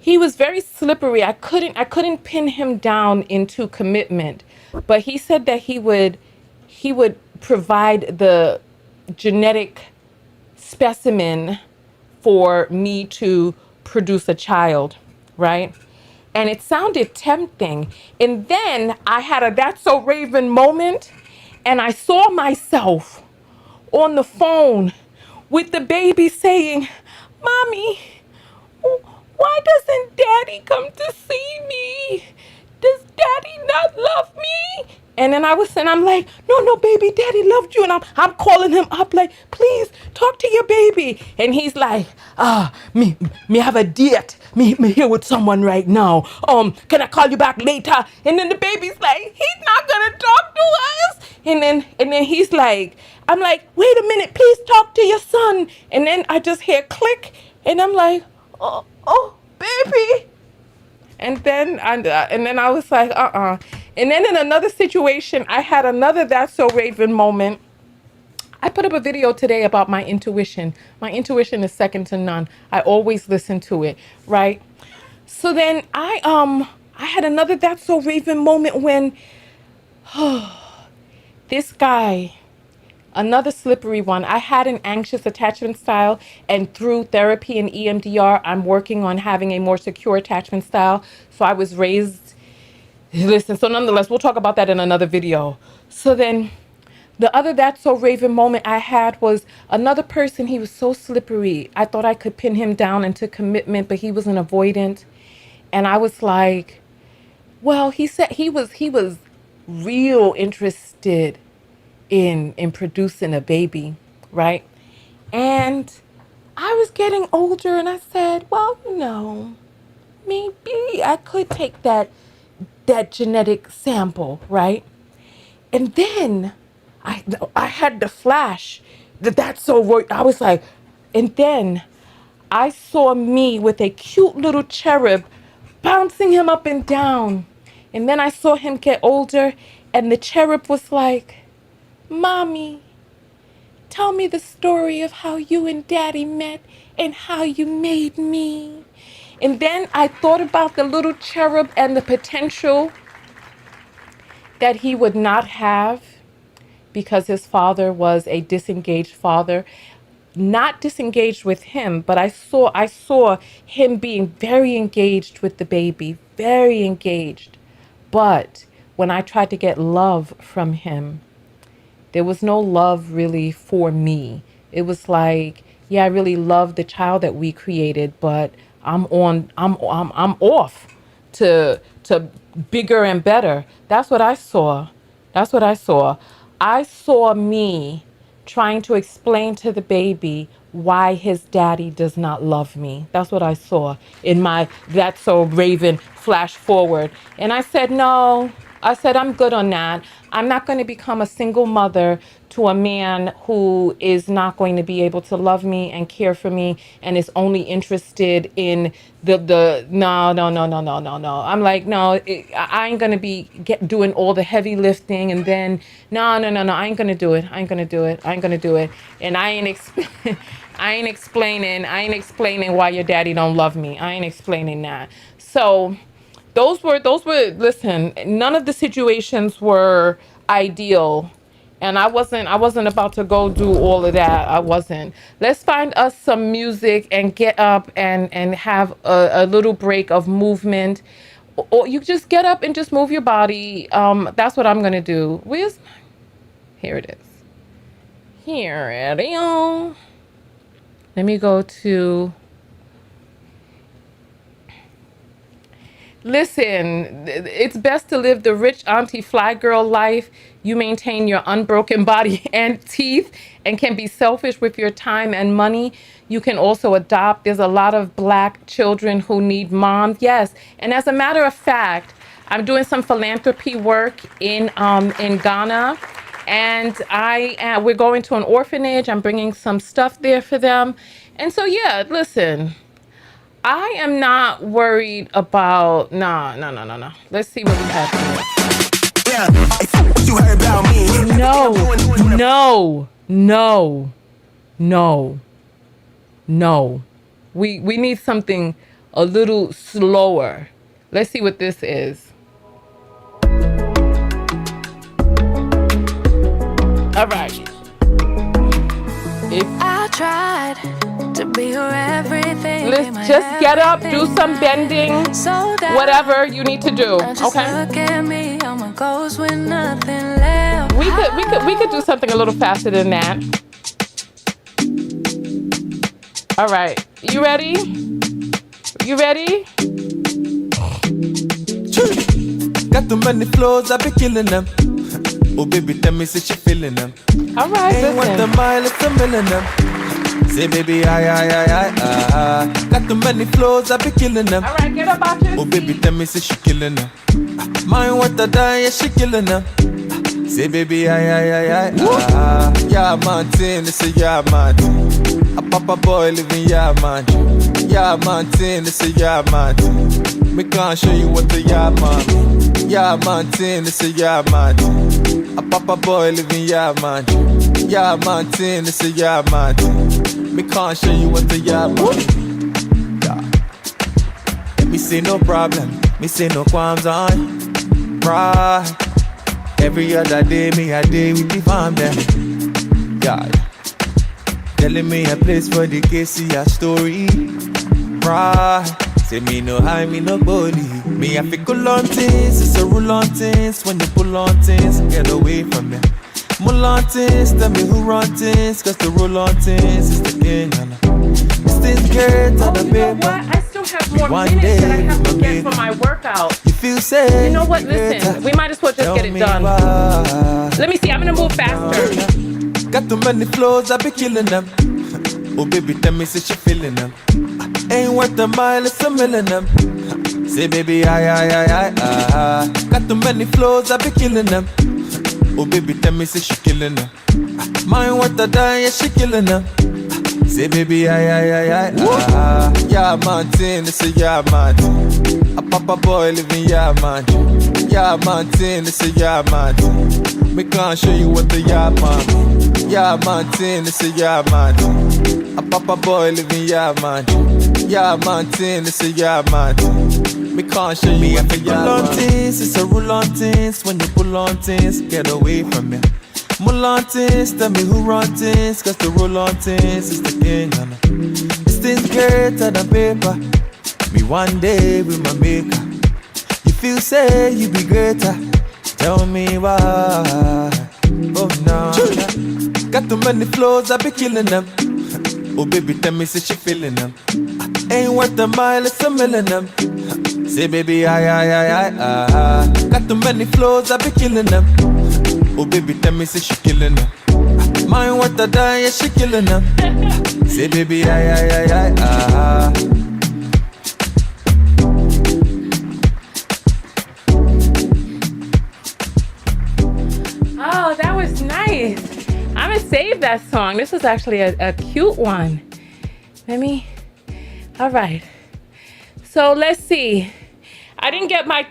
was very slippery. I couldn't pin him down into commitment, but he said that he would provide the genetic specimen for me to produce a child, right? And it sounded tempting. And then I had a That's So Raven moment, and I saw myself on the phone with the baby saying, Mommy, why doesn't Daddy come to see me? Does Daddy not love me? And then I'm like, no, baby, Daddy loved you. And I'm calling him up like, please talk to your baby. And he's like, me have a date. Me here with someone right now. Can I call you back later? And then the baby's like, he's not gonna talk to us. And then he's like, I'm like, wait a minute, please talk to your son. And then I just hear click, and I'm like, oh, baby. And then I was like, And then in another situation, I had another That's So Raven moment. I put up a video today about my intuition. My intuition is second to none. I always listen to it, right? So then I had another That's So Raven moment when this guy, another slippery one. I had an anxious attachment style, and through therapy and EMDR, I'm working on having a more secure attachment style. So I was raised, listen, so nonetheless, we'll talk about that in another video. So then the other That's So Raven moment I had was another person. He was so slippery. I thought I could pin him down into commitment, but he was an avoidant. And I was like, well, he said he was real interested in producing a baby, right? And I was getting older, and I said, well, maybe I could take that genetic sample, right? And then I had the flash That's so, I was like, And then I saw me with a cute little cherub bouncing him up and down. And then I saw him get older, and the cherub was like, Mommy, tell me the story of how you and Daddy met and how you made me. And then I thought about the little cherub and the potential that he would not have because his father was a disengaged father. Not disengaged with him, but I saw him being very engaged with the baby, very engaged. But when I tried to get love from him, there was no love really for me. It was like, yeah, I really love the child that we created, but I'm off to bigger and better. That's what I saw. That's what I saw. I saw me trying to explain to the baby why his daddy does not love me. That's what I saw in my That's So Raven flash forward. And I said, no. I said, I'm good on that. I'm not going to become a single mother to a man who is not going to be able to love me and care for me and is only interested in no. I'm like, no, I ain't going to be doing all the heavy lifting and then, no, I ain't going to do it. I ain't going to do it. And I ain't explaining why your daddy don't love me. I ain't explaining that. So those were, listen, none of the situations were ideal. And I wasn't about to go do all of that. I wasn't. Let's find us some music and get up and have a little break of movement. Or you just get up and just move your body. That's what I'm going to do. Here it is. Here it is. Let me go to... Listen, it's best to live the rich auntie fly girl life. You maintain your unbroken body and teeth and can be selfish with your time and money. You can also adopt. There's a lot of Black children who need moms. Yes. And as a matter of fact, I'm doing some philanthropy work in Ghana. And we're going to an orphanage. I'm bringing some stuff there for them. And so, yeah, listen. I am not worried about, no. Let's see what we have here. Yeah, you heard about me. No. We need something a little slower. Let's see what this is. All right. I tried to be your everything. Let's just get up, do some bending, whatever you need to do. Okay. Look at me, I'm a ghost with nothing left. We could do something a little faster than that. All right. You ready? Got too many flows, I be killing them. Oh baby, tell me, say she feeling them. All right, ain't worth the mile, it's a million them. Say baby, I. Got too many flows, I be killing them. All right, get up out your Oh baby, tell me, say she killing them. Mine worth the die, yeah, she killing them. Say baby, I. Yeah, Martinez, say yeah, Martin. A papa boy living, yeah, man. Yeah, Martinez, say yeah, Martin. Me can't show you what the yeah, man. Yeah, Martinez, say yeah, Martin. A papa boy living, yeah, man. Yeah, Martinez, say yeah, Martin. Me can't show you what the yeah, man. Yeah. Me say no problem, me say no qualms on. Right. Every other day, me a day with the fam them. Yeah. Telling me a place for the Casey a story. Right. Say me no high, me no bully. Me have to cool on things, it's a rule on things. When you pull on things, get away from me. Mull on things, tell me who run things. Cause the rule on things is the king. This thing's great on the paper. I still have more minutes that I have to get for my workout. You feel safe. You know what, listen, we might as well just get it done. Let me see, I'm gonna move faster. Got too many flows, I be killing them. Oh baby, tell me, say she feeling them. Ain't worth the mile, it's a million them. Say baby, I. Got too many flows, I be killing them. Oh baby, tell me, say she killing them. Mine worth the die, yeah, she killing them. Say baby, yeah, Martinez, say yeah, Martin. A papa boy living, yeah, Martin. Yeah, Martinez, say yeah, Martin. Me can't show you what the yeah, man. Yeah, Martinez, say yeah, Martin. A papa boy living, yeah, Martin. Yeah, Martinez, say yeah, Martin. Me can't show you what the yeah, man. Pull on things, it's a rule on things. When you pull on things, get away from me. Mull on things, tell me who run things. Cause the rule on things is the king, you know. This thing's greater than paper. Me one day with my maker. You feel say you be greater. Tell me why. Oh no. Got too many flows, I be killing them. Oh baby, tell me say she feeling them. Ain't worth a mile, it's a million them. Say baby, got too many flows, I be killing them. Oh baby, tell me say she killing them. Mine what I die, yeah, she killing them. Say baby, Oh, that was nice. I'm gonna save that song. This was actually a cute one. All right. So let's see. I didn't get my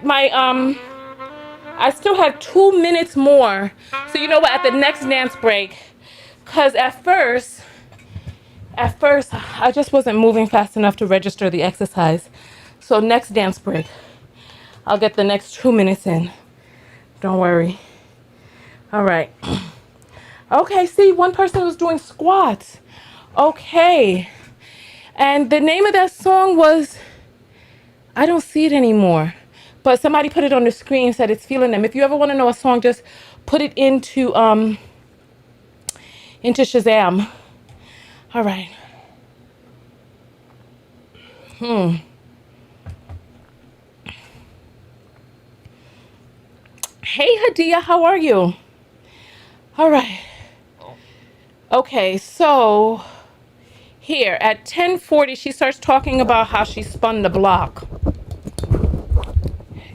I still have 2 minutes more. So you know what, at the next dance break, cause at first, I just wasn't moving fast enough to register the exercise. So next dance break, I'll get the next 2 minutes in. Don't worry. All right. Okay, see, one person was doing squats. Okay. And the name of that song was, I don't see it anymore, but somebody put it on the screen and said it's Feeling Them. If you ever want to know a song, just put it into Shazam. All right. Hey, Hadia, how are you? All right. Okay, so here at 10:40, she starts talking about how she spun the block.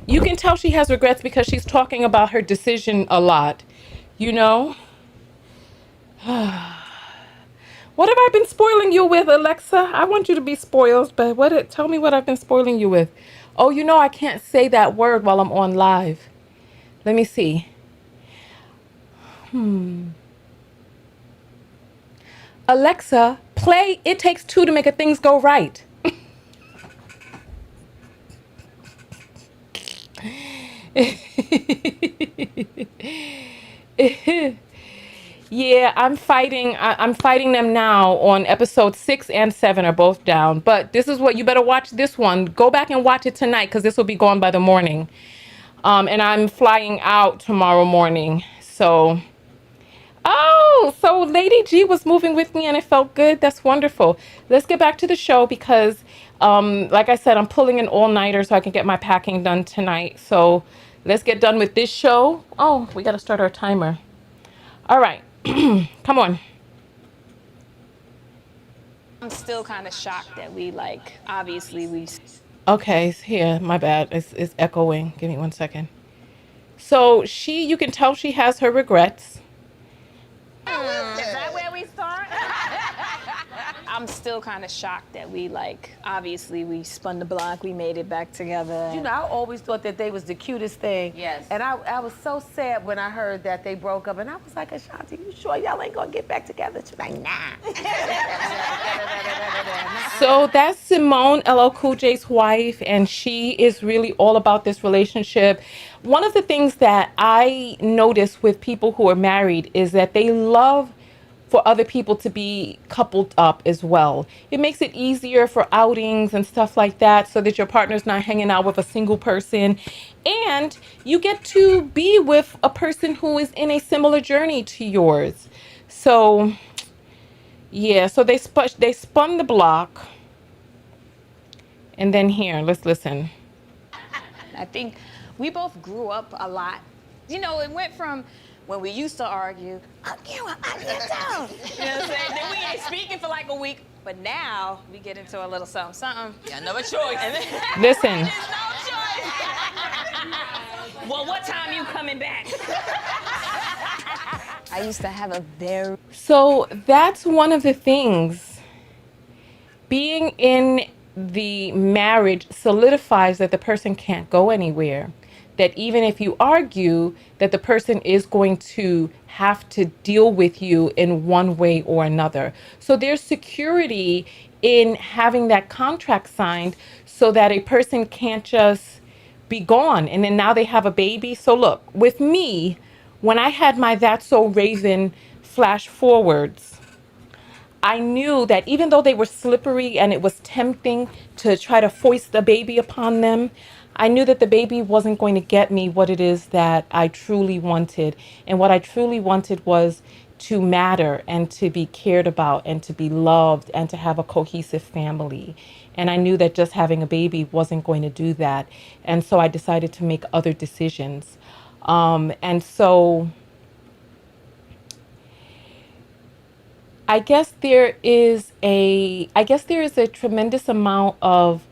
You can tell she has regrets because she's talking about her decision a lot, you know? What have I been spoiling you with, Alexa? I want you to be spoiled, but tell me what I've been spoiling you with. Oh, you know I can't say that word while I'm on live. Let me see. Alexa, play It Takes Two to Make a Things Go Right. Yeah, I'm fighting them now on episode 6 and 7 are both down. But this is what you better watch this one. Go back and watch it tonight because this will be gone by the morning. And I'm flying out tomorrow morning. So Lady G was moving with me and it felt good. That's wonderful. Let's get back to the show because like I said, I'm pulling an all-nighter so I can get my packing done tonight. So let's get done with this show. Oh, we got to start our timer. All right. Come on. I'm still kind of shocked that we obviously. Okay, here, my bad. It's echoing. Give me 1 second. So you can tell she has her regrets. Is that where we start? I'm still kind of shocked that we obviously we spun the block, we made it back together. You know, I always thought that they was the cutest thing. Yes. And I was so sad when I heard that they broke up, and I was like, Ashanti, you sure y'all ain't gonna get back together? She's like, nah. So that's Simone, LL Cool J's wife, and she is really all about this relationship. One of the things that I notice with people who are married is that they love for other people to be coupled up as well. It makes it easier for outings and stuff like that so that your partner's not hanging out with a single person. And you get to be with a person who is in a similar journey to yours. So, yeah, so they spun the block. And then here, let's listen. I think we both grew up a lot. You know, it went from when we used to argue, I get down. You know what I'm saying? Then we ain't speaking for like a week. But now we get into a little something. Yeah, no choice. Listen. There's no choice. Well, what time you coming back? I used to have a very... So that's one of the things being in the marriage solidifies that the person can't go anywhere. That even if you argue, that the person is going to have to deal with you in one way or another. So there's security in having that contract signed so that a person can't just be gone and then now they have a baby. So look, with me, when I had my That's So Raven flash forwards, I knew that even though they were slippery and it was tempting to try to foist the baby upon them, I knew that the baby wasn't going to get me what it is that I truly wanted. And what I truly wanted was to matter and to be cared about and to be loved and to have a cohesive family. And I knew that just having a baby wasn't going to do that. And so I decided to make other decisions. And so I guess there is a tremendous amount of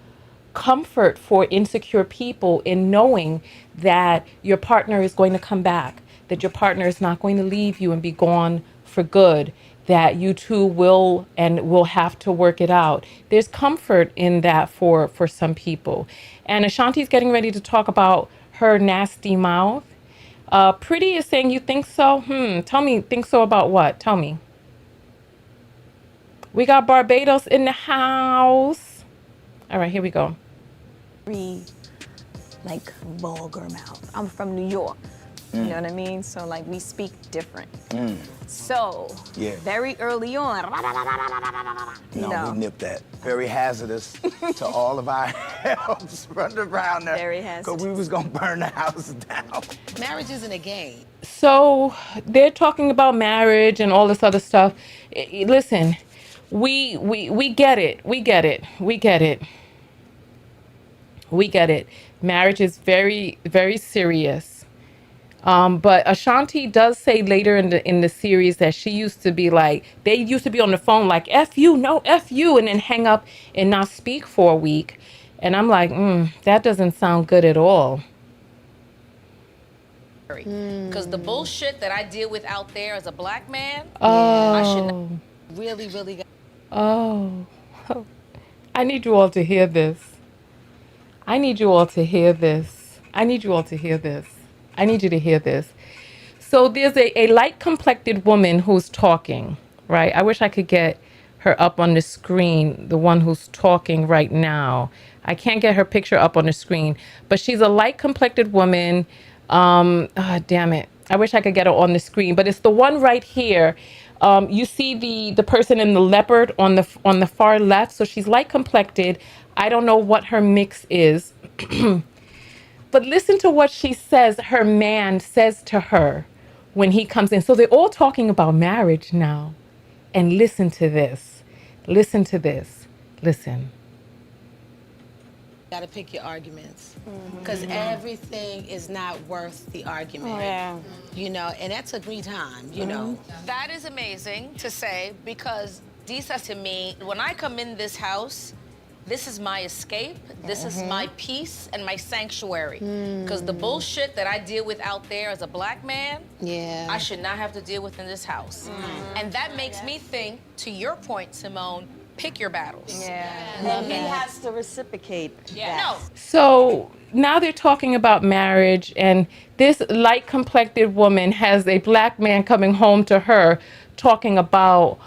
comfort for insecure people in knowing that your partner is going to come back, that your partner is not going to leave you and be gone for good, that you two will have to work it out. There's comfort in that for some people. And Ashanti's getting ready to talk about her nasty mouth. Pretty is saying, you think so? Tell me, think so about what? Tell me. We got Barbados in the house. All right, here we go. Like vulgar mouth. I'm from New York. You know what I mean? So like we speak different. So very early on, No, we nipped that. Very hazardous to all of our helps running around there. Very hazardous. Because we was gonna burn the house down. Marriage isn't a game. So they're talking about marriage and all this other stuff. Listen, we get it. We get it. We get it. We get it. Marriage is very, very serious. But Ashanti does say later in the series that she used to be like, they used to be on the phone like, F you, no, F you, and then hang up and not speak for a week. And I'm like, that doesn't sound good at all. Because the bullshit that I deal with out there as a black man, Oh. I should not really, really. Oh. I need you all to hear this. I need you all to hear this. I need you all to hear this. I need you to hear this. So there's a light-complected woman who's talking, right? I wish I could get her up on the screen, the one who's talking right now. I can't get her picture up on the screen, but she's a light-complected woman. Damn it. I wish I could get her on the screen, but it's the one right here. You see the person in the leopard on the far left. So she's light-complected. I don't know what her mix is. But listen to what she says her man says to her when he comes in. So they're all talking about marriage now. And listen to this. Listen to this. Listen. You gotta pick your arguments. Because everything is not worth the argument. Yeah. You know, and that took me time, you know. That is amazing to say because Dee says to me, when I come in this house, this is my escape, this is my peace and my sanctuary. Because the bullshit that I deal with out there as a black man, I should not have to deal with in this house. And that makes me think, to your point, Simone, pick your battles. And he has to reciprocate that. No. So now they're talking about marriage, and this light-complected woman has a black man coming home to her talking about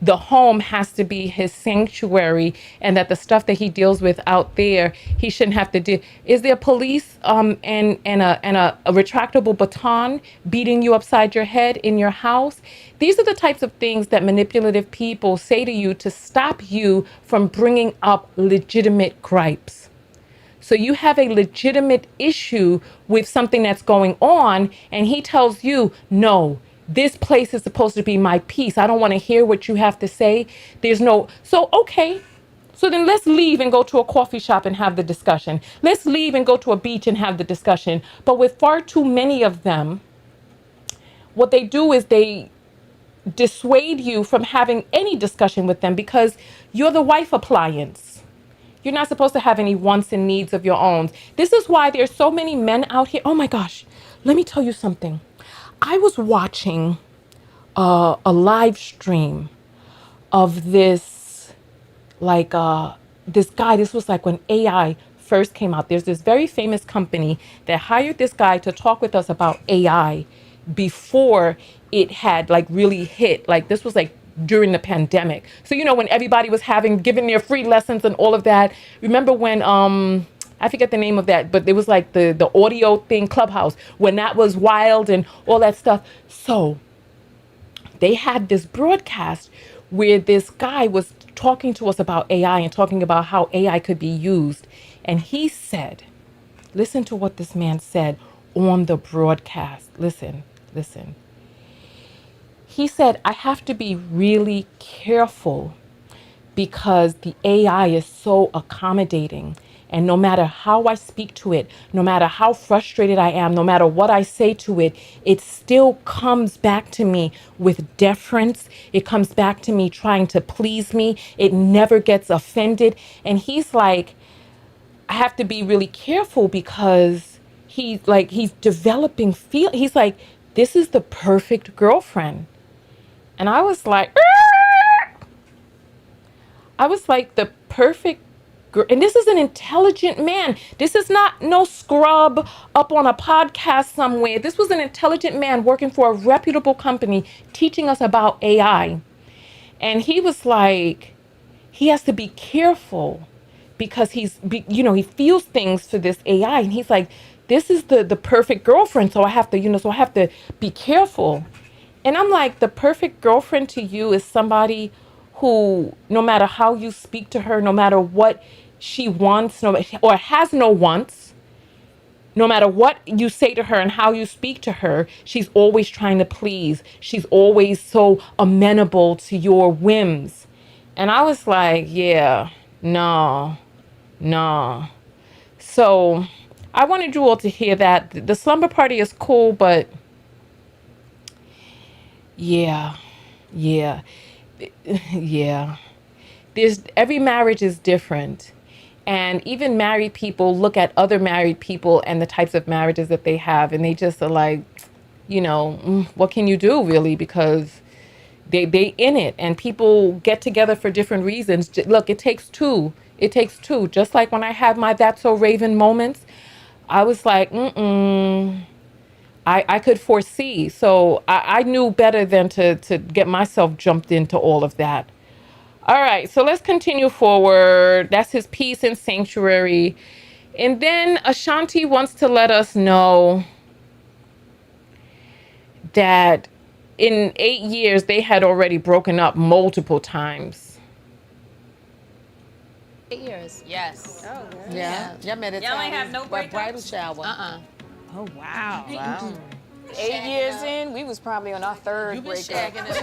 the home has to be his sanctuary and that the stuff that he deals with out there, he shouldn't have to deal. Is there police and a retractable baton beating you upside your head in your house? These are the types of things that manipulative people say to you to stop you from bringing up legitimate gripes. So you have a legitimate issue with something that's going on, and he tells you, no, this place is supposed to be my peace. I don't want to hear what you have to say. So okay. So then let's leave and go to a coffee shop and have the discussion. Let's leave and go to a beach and have the discussion. But with far too many of them, what they do is they dissuade you from having any discussion with them because you're the wife appliance. You're not supposed to have any wants and needs of your own. This is why there's so many men out here. Oh my gosh, let me tell you something. I was watching a live stream of this like this guy, this was like when AI first came out. There's this very famous company that hired this guy to talk with us about AI before it had like really hit. Like this was like during the pandemic. So, you know, when everybody was giving their free lessons and all of that. Remember when, I forget the name of that, but it was like the audio thing, Clubhouse, when that was wild and all that stuff. So they had this broadcast where this guy was talking to us about AI and talking about how AI could be used. And he said, listen to what this man said on the broadcast. Listen. He said, I have to be really careful because the AI is so accommodating. And no matter how I speak to it, no matter how frustrated I am, no matter what I say to it, it still comes back to me with deference. It comes back to me trying to please me. It never gets offended. And he's like, I have to be really careful because he's developing he's like, this is the perfect girlfriend. And I was like, the perfect girl. And this is an intelligent man. This is not no scrub up on a podcast somewhere. This was an intelligent man working for a reputable company teaching us about AI. And he was like, he has to be careful because he feels things for this AI. And he's like, this is the perfect girlfriend. So I have to be careful. And I'm like, the perfect girlfriend to you is somebody who, no matter how you speak to her, no matter what she wants, or has no wants, no matter what you say to her and how you speak to her, she's always trying to please. She's always so amenable to your whims. And I was like, yeah, no. So I wanted you all to hear that. The slumber party is cool, but yeah. Every marriage is different. And even married people look at other married people and the types of marriages that they have. And they just are like, what can you do really? Because they in it, and people get together for different reasons. Look, it takes two. Just like when I had my That's So Raven moments, I was like, I could foresee. So I knew better than to get myself jumped into all of that. All right, so let's continue forward. That's his peace and sanctuary. And then Ashanti wants to let us know that in 8 years, they had already broken up multiple times. 8 years. Yes. Oh, Yeah. Y'all met at Y'all ain't have no breakups? bridal shower. Oh, wow. wow. 8 years in, we was probably on our third You been breakup. shagging it.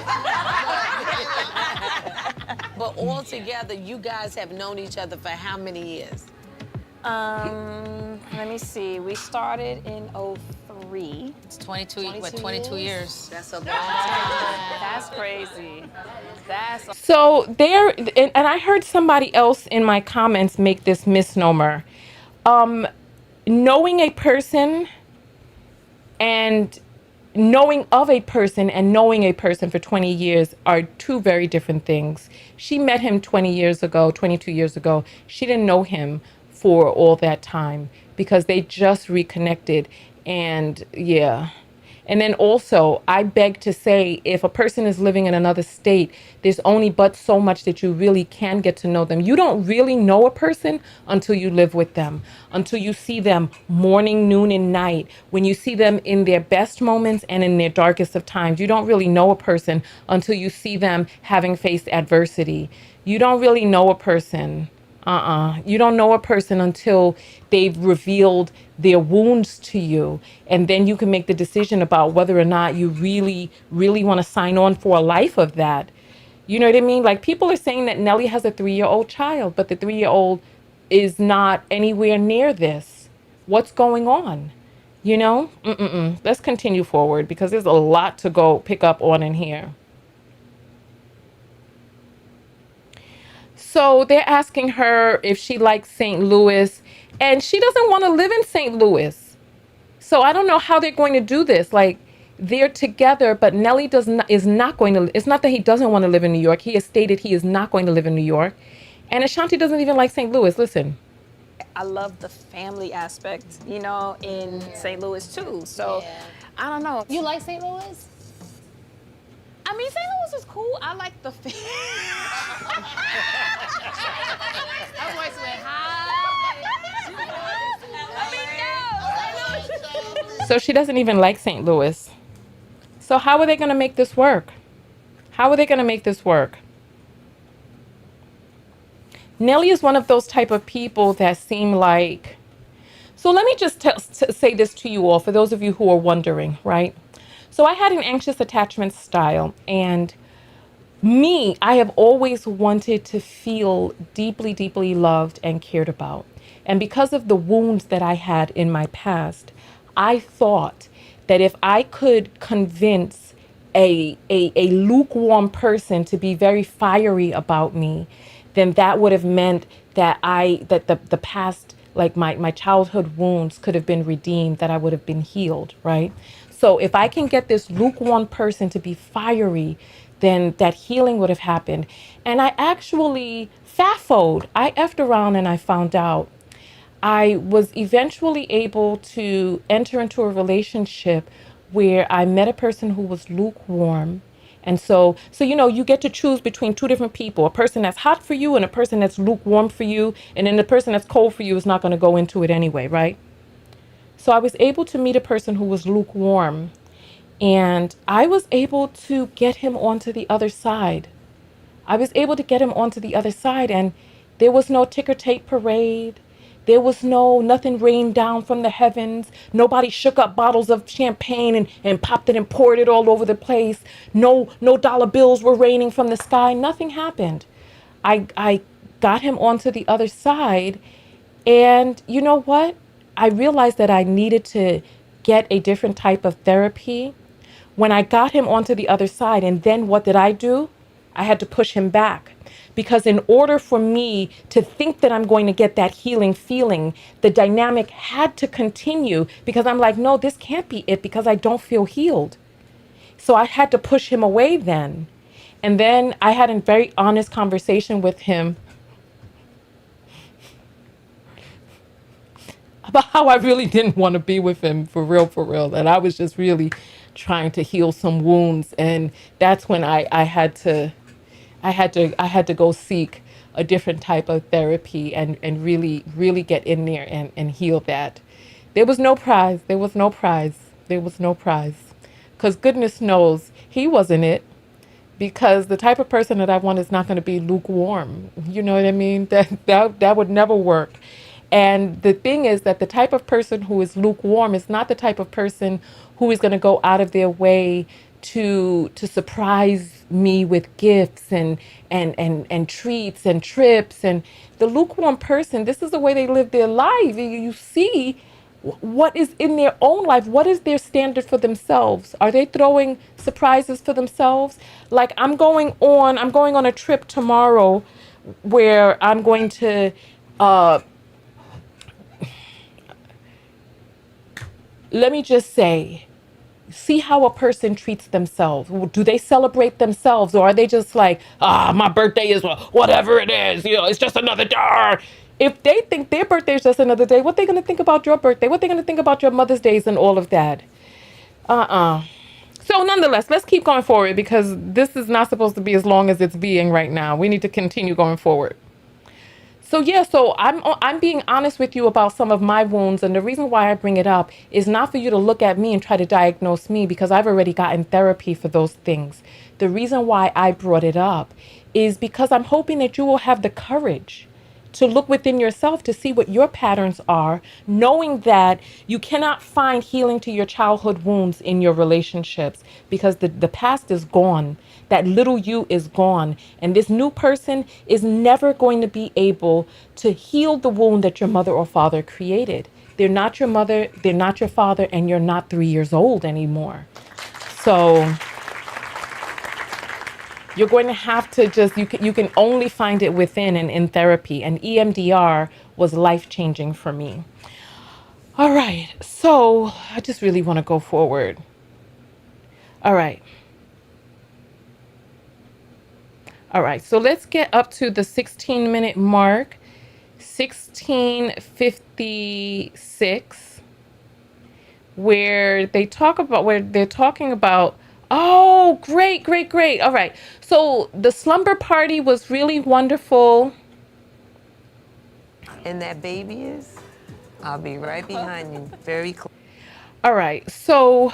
But all together, you guys have known each other for how many years? Let me see. We started in 03. It's 22 years. That's a long That's crazy. So there, and I heard somebody else in my comments make this misnomer. Knowing a person and knowing of a person and knowing a person for 20 years are two very different things. She met him 22 years ago. She didn't know him for all that time because they just reconnected. And yeah. And then also, I beg to say, if a person is living in another state, there's only but so much that you really can get to know them. You don't really know a person until you live with them, until you see them morning, noon, and night. When you see them in their best moments and in their darkest of times, you don't really know a person until you see them having faced adversity. You don't really know a person. You don't know a person until they've revealed their wounds to you. And then you can make the decision about whether or not you really, really want to sign on for a life of that. You know what I mean? Like, people are saying that Nelly has a 3-year-old child, but the 3-year-old is not anywhere near this. What's going on? You know? Let's continue forward because there's a lot to go pick up on in here. So they're asking her if she likes St. Louis, and she doesn't want to live in St. Louis. So I don't know how they're going to do this. Like, they're together, but Nelly is not going to. It's not that he doesn't want to live in New York. He has stated he is not going to live in New York, And Ashanti doesn't even like St. Louis. Listen. I love the family aspect, you know, in St. Louis too. So I don't know. You like St. Louis? I mean, St. Louis is cool. I like the Her voice went high. So she doesn't even like St. Louis. So how are they going to make this work? How are they going to make this work? Nelly is one of those type of people that seem like... So let me just say this to you all, for those of you who are wondering, right? So I had an anxious attachment style, and I have always wanted to feel deeply, deeply loved and cared about. And because of the wounds that I had in my past, I thought that if I could convince a lukewarm person to be very fiery about me, then that would have meant that the past, like my childhood wounds could have been redeemed, that I would have been healed, right? So if I can get this lukewarm person to be fiery, then that healing would have happened. And I actually FAFO'd. I effed around and I found out. I was eventually able to enter into a relationship where I met a person who was lukewarm. And so you know, you get to choose between two different people, a person that's hot for you and a person that's lukewarm for you. And then the person that's cold for you is not going to go into it anyway, right? So I was able to meet a person who was lukewarm, and I was able to get him onto the other side. And there was no ticker tape parade. There was nothing rained down from the heavens. Nobody shook up bottles of champagne and popped it and poured it all over the place. No dollar bills were raining from the sky. Nothing happened. I got him onto the other side. And you know what? I realized that I needed to get a different type of therapy. When I got him onto the other side, and then what did I do? I had to push him back. Because in order for me to think that I'm going to get that healing feeling, the dynamic had to continue, because I'm like, no, this can't be it, because I don't feel healed. So I had to push him away then. And then I had a very honest conversation with him about how I really didn't want to be with him for real. And I was just really trying to heal some wounds. And that's when I had to go seek a different type of therapy and really get in there and heal that. There was no prize. Because goodness knows he wasn't it. Because the type of person that I want is not going to be lukewarm. You know what I mean? That would never work. And the thing is that the type of person who is lukewarm is not the type of person who is going to go out of their way to surprise me with gifts and treats and trips. And the lukewarm person, this is the way they live their life. You see what is in their own life. What is their standard for themselves? Are they throwing surprises for themselves? Like I'm going on a trip tomorrow where I'm going to let me just say, see how a person treats themselves. Do they celebrate themselves, or are they just like, my birthday is whatever it is, it's just another day. If they think their birthday is just another day, what are they going to think about your birthday? What are they going to think about your Mother's Days and all of that? So nonetheless, let's keep going forward, because this is not supposed to be as long as it's being right now. We need to continue going forward. So I'm being honest with you about some of my wounds, and the reason why I bring it up is not for you to look at me and try to diagnose me, because I've already gotten therapy for those things. The reason why I brought it up is because I'm hoping that you will have the courage to look within yourself to see what your patterns are, knowing that you cannot find healing to your childhood wounds in your relationships, because the past is gone. That little you is gone. And this new person is never going to be able to heal the wound that your mother or father created. They're not your mother, they're not your father, and you're not 3 years old anymore. So you're going to have to you can only find it within and in therapy. And EMDR was life-changing for me. All right, so I just really want to go forward. All All right, so let's get up to the 16-minute mark. 16:56, where they're talking about, oh, great. All right, so the slumber party was really wonderful. And that baby is? I'll be right behind you, very close. All right, so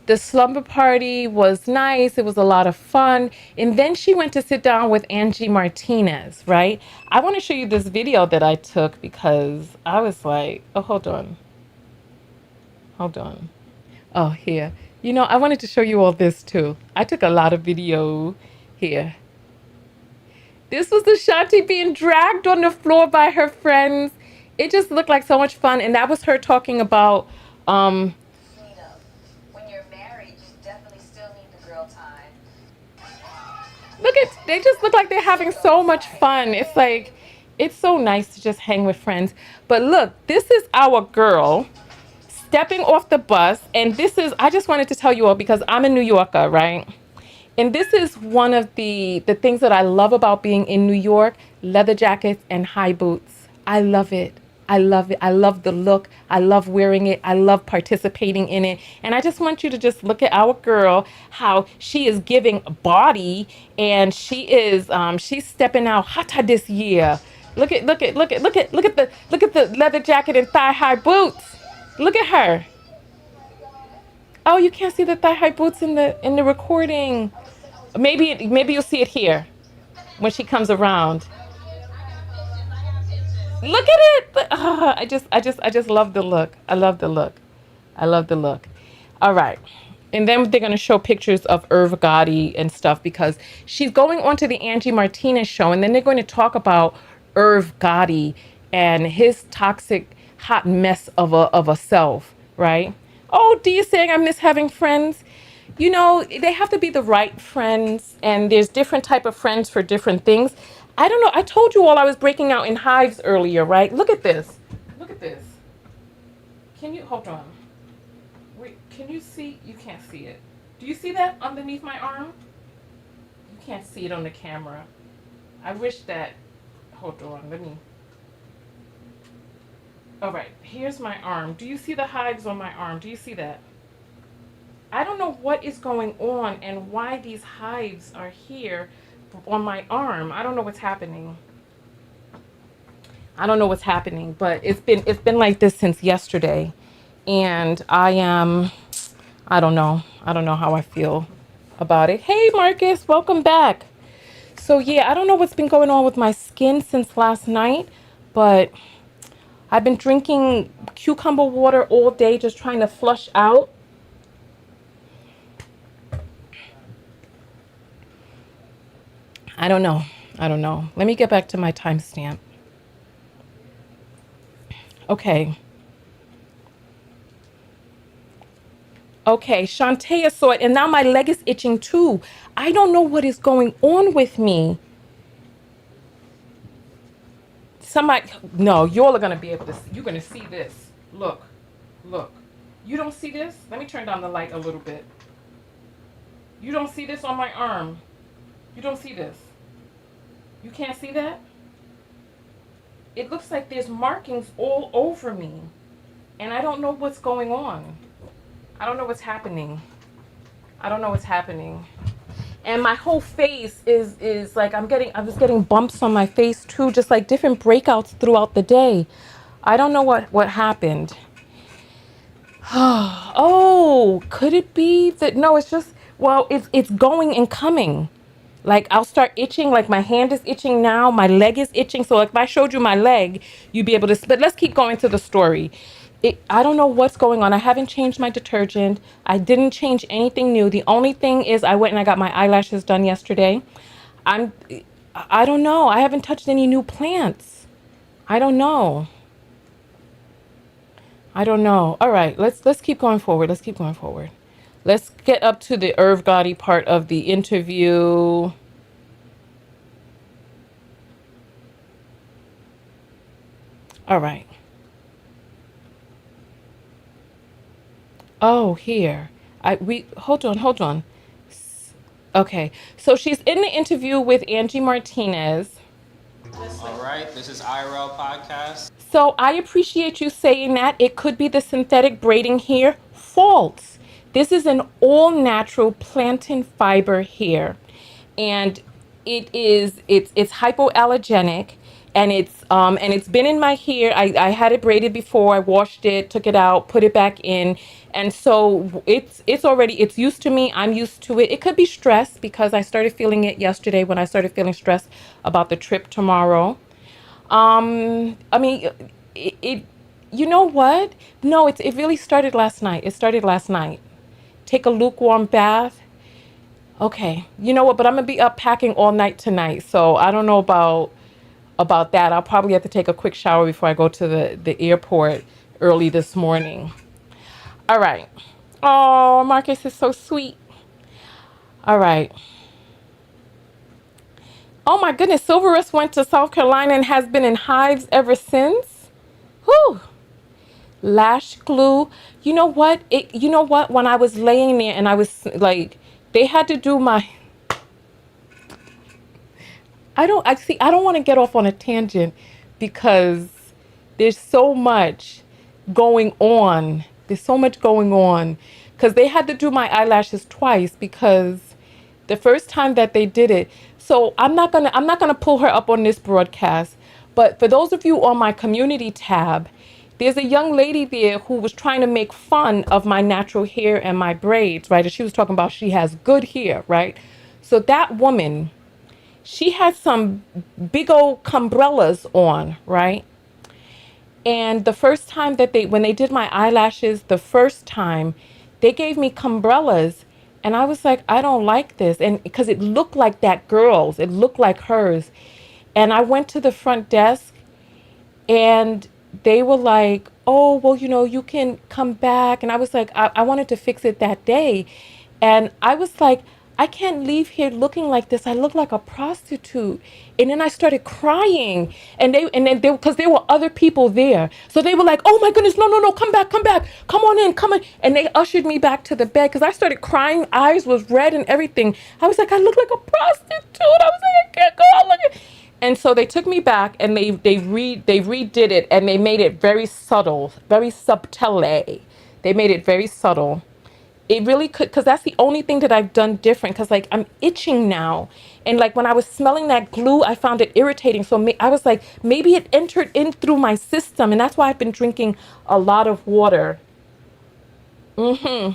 the slumber party was nice. It was a lot of fun. And then she went to sit down with Angie Martinez, right? I want to show you this video that I took because I was like, oh, hold on. Oh, here. You know, I wanted to show you all this too. I took a lot of video here. This was Ashanti being dragged on the floor by her friends. It just looked like so much fun. And that was her talking about, When you're married, you definitely still need the girl time. they just look like they're having so much fun. It's like, it's so nice to just hang with friends. But look, this is our girl stepping off the bus. And this is, I just wanted to tell you all because I'm a New Yorker, right? And this is one of the things that I love about being in New York, leather jackets and high boots. I love it. I love it. I love the look. I love wearing it. I love participating in it. And I just want you to just look at our girl, how she is giving body, and she's stepping out hotter this year. Look at the leather jacket and thigh high boots. Look at her. Oh, you can't see the thigh high boots in the recording. Maybe you'll see it here when she comes around. Look at it. I just love the look. I love the look. All right. And then they're going to show pictures of Irv Gotti and stuff because she's going on to the Angie Martinez show. And then they're going to talk about Irv Gotti and his toxic hot mess of a self, right? Oh, Dee is saying I miss having friends. You know, they have to be the right friends, and there's different type of friends for different things. I don't know. I told you all I was breaking out in hives earlier, right? Look at this. Can you, hold on. Wait, can you see? You can't see it. Do you see that underneath my arm? You can't see it on the camera. I wish that, hold on, let me. All right, here's my arm. Do you see the hives on my arm? Do you see that? I don't know what is going on and why these hives are here on my arm. I don't know what's happening. But it's been like this since yesterday. And I don't know how I feel about it. Hey Marcus, welcome back. So yeah, I don't know what's been going on with my skin since last night, but I've been drinking cucumber water all day, just trying to flush out. I don't know. Let me get back to my timestamp. Okay, Shantea saw it, and now my leg is itching too. I don't know what is going on with me. Somebody, no, y'all are gonna be able to, you're gonna see this. Look. You don't see this? Let me turn down the light a little bit. You don't see this on my arm. You don't see this. You can't see that? It looks like there's markings all over me. And I don't know what's going on. I don't know what's happening. And my whole face is like I was getting bumps on my face too, just like different breakouts throughout the day. I don't know what happened. Oh, could it be that, no, it's just, well, it's going and coming. Like I'll start itching, like my hand is itching now, my leg is itching. So like if I showed you my leg, you'd be able to, but let's keep going to the story. I don't know what's going on. I haven't changed my detergent. I didn't change anything new. The only thing is I went and I got my eyelashes done yesterday. I don't know. I haven't touched any new plants. I don't know. All right, let's keep going forward. Let's get up to the Irv Gotti part of the interview. All right. Oh, here. Hold on. Okay, so she's in the interview with Angie Martinez. All right, this is IRL podcast. So I appreciate you saying that. It could be the synthetic braiding hair. False. This is an all natural plantain fiber hair, and it's hypoallergenic, and it's been in my hair. I had it braided before. I washed it, took it out, put it back in, and so it's used to me. I'm used to it. It could be stress because I started feeling it yesterday when I started feeling stressed about the trip tomorrow. I mean, it you know what? No, it really started last night. It started last night. Take a lukewarm bath. Okay, you know what? But I'm gonna be up packing all night tonight, so I don't know about that. I'll probably have to take a quick shower before I go to the airport early this morning. All right. Oh, Marcus is so sweet. All right. Oh my goodness, Silverus went to South Carolina and has been in hives ever since. Whew. Lash glue. You know what? When I was laying there and I was like, they had to do my, I don't want to get off on a tangent because there's so much going on. There's so much going on because they had to do my eyelashes twice because the first time that they did it. So I'm not gonna pull her up on this broadcast, but for those of you on my community tab, there's a young lady there who was trying to make fun of my natural hair and my braids, right? And she was talking about she has good hair, right? So that woman, she had some big old umbrellas on, right? And the first time that when they did my eyelashes, the first time, they gave me umbrellas, and I was like, I don't like this, and because it looked like that girl's, it looked like hers, and I went to the front desk, and they were like, oh, well, you can come back. And I was like, I wanted to fix it that day. And I was like, I can't leave here looking like this. I look like a prostitute. And then I started crying. And then because there were other people there. So they were like, oh my goodness, no, come back. Come on in, come on. And they ushered me back to the bed because I started crying. Eyes was red and everything. I was like, I look like a prostitute. I was like, I can't go out looking. And so they took me back and they redid it and they made it very subtle, very subtile. They made it very subtle. It really could, because that's the only thing that I've done different, because like I'm itching now. And like when I was smelling that glue, I found it irritating. So I was like, maybe it entered in through my system. And that's why I've been drinking a lot of water. You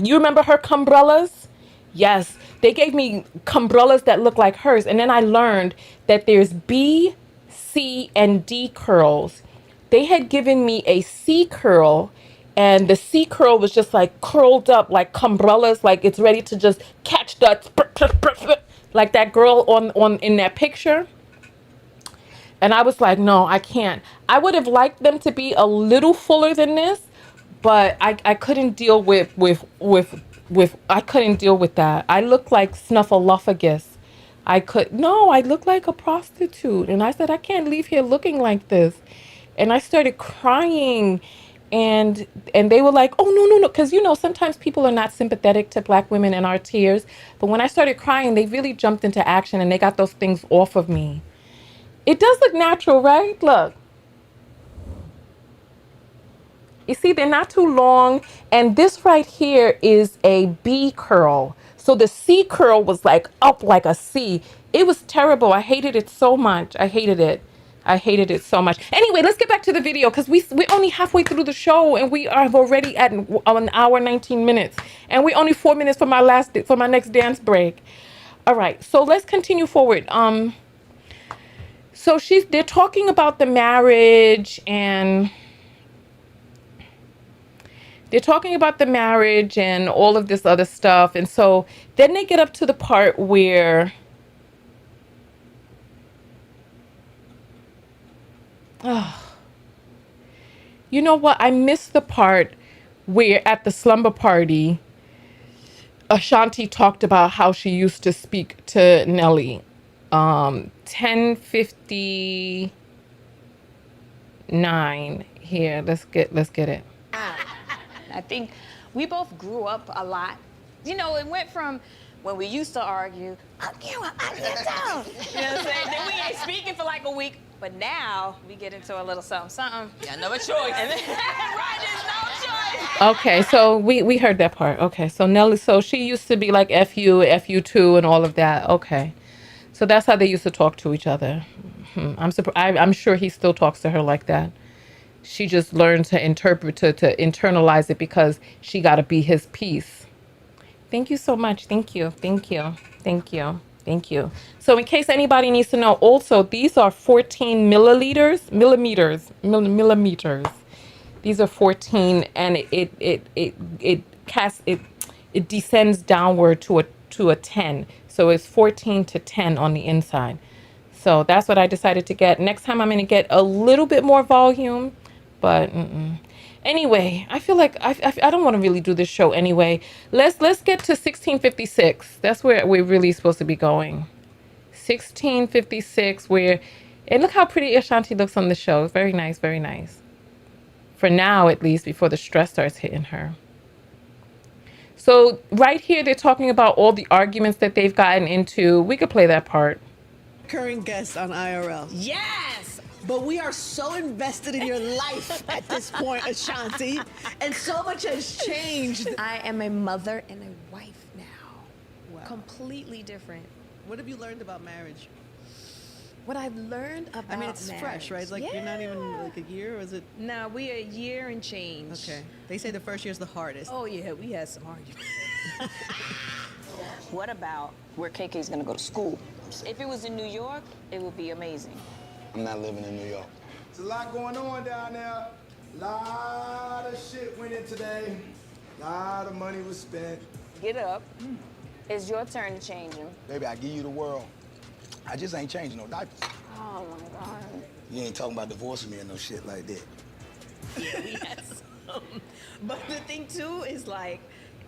remember her umbrellas? Yes, they gave me umbrellas that look like hers. And then I learned that there's B, C, and D curls. They had given me a C curl, and the C curl was just like curled up like umbrellas, like it's ready to just catch that, like that girl on in that picture. And I was like, no, I can't. I would have liked them to be a little fuller than this, but I couldn't deal with I couldn't deal with that. I look like Snuffleupagus. I look like a prostitute. And I said, I can't leave here looking like this. And I started crying, and they were like, oh, no. Because, sometimes people are not sympathetic to Black women and our tears. But when I started crying, they really jumped into action and they got those things off of me. It does look natural, right? Look. You see, they're not too long. And this right here is a B curl. So the C curl was like up like a C. It was terrible. I hated it so much. I hated it so much. Anyway, let's get back to the video because we're only halfway through the show and we are already at an hour, 19 minutes. And we're only 4 minutes for my next dance break. All right, so let's continue forward. So they're talking about the marriage and all of this other stuff. And so then they get up to the part where you know what? I missed the part where at the slumber party, Ashanti talked about how she used to speak to Nelly. 10:59 here. Let's get it. I think we both grew up a lot You know, it went from when we used to argue, I get down. You know what I'm saying? Then we ain't speaking for like a week. But now we get into a little something. Yeah, no choice. And then, right, there's no choice. Okay, so we heard that part. Okay, so Nelly, so she used to be like F you too, and all of that. Okay, so that's how they used to talk to each other. I'm sure he still talks to her like that. She just learned to interpret, to internalize it because she got to be his piece. Thank you so much. Thank you. So in case anybody needs to know, also, these are 14 millimeters. These are 14, and it descends downward to a 10. So it's 14 to 10 on the inside. So that's what I decided to get. Next time I'm going to get a little bit more volume, but anyway, I feel like I don't want to really do this show anyway. Let's get to 1656. That's where we're really supposed to be going. 1656, and look how pretty Ashanti looks on the show. Very nice, very nice. For now, at least, before the stress starts hitting her. So right here, they're talking about all the arguments that they've gotten into. We could play that part. Recurring guest on IRL. Yes! But we are so invested in your life at this point, Ashanti, and so much has changed. I am a mother and a wife now. Wow. Completely different. What have you learned about marriage? What I've learned about marriage. I mean, it's fresh, right? It's like you're not even like a year, or is it? No, we a year and change. Okay. They say the first year's the hardest. Oh yeah, we had some arguments. What about where KK's gonna go to school? If it was in New York, it would be amazing. I'm not living in New York. There's a lot going on down there. Lot of shit went in today. Lot of money was spent. Get up. It's your turn to change him. Baby, I give you the world. I just ain't changing no diapers. Oh my God. You ain't talking about divorcing me or no shit like that. Yeah, we had some. But the thing too is like,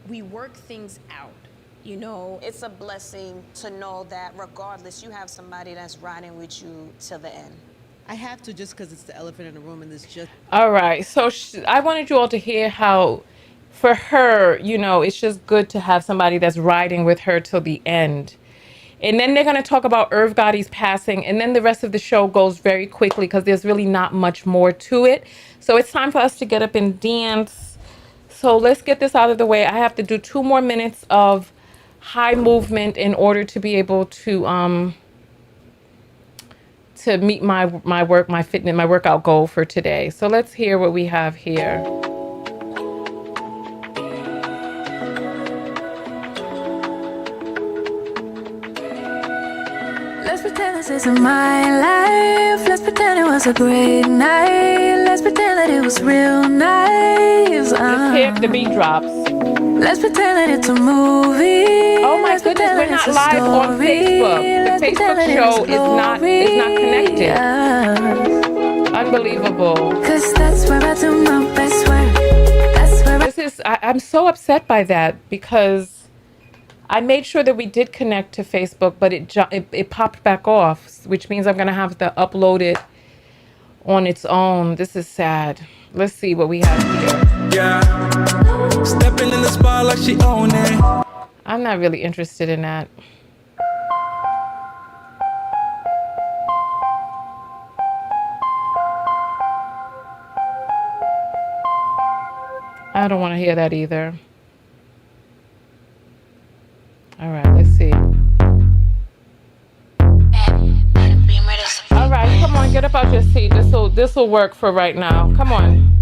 we work things out. You know, it's a blessing to know that regardless, you have somebody that's riding with you till the end. I have to, just because it's the elephant in the room and it's just... All right, so I wanted you all to hear how, for her, you know, it's just good to have somebody that's riding with her till the end. And then they're going to talk about Irv Gotti's passing, and then the rest of the show goes very quickly because there's really not much more to it. So it's time for us to get up and dance. So let's get this out of the way. I have to do 2 more minutes of high movement in order to be able to meet my workout goal for today. So let's hear what we have here. Let's pretend this isn't my life. Let's pretend it was a great night. Let's pretend that it was real nice. Let's hear if the beat drops. Let's pretend that it's a movie. Oh my goodness, we're not live on Facebook. The Facebook show is not connected. Yeah. Unbelievable. Cause that's where I do my best work. That's where I'm so upset by that because I made sure that we did connect to Facebook, but it popped back off, which means I'm gonna have to upload it on its own. This is sad. Let's see what we have here. Yeah, stepping in the spot like she own it. I'm not really interested in that. I don't want to hear that either. All right, let's see. All right, come on, get up out your seat. This will work for right now. Come on.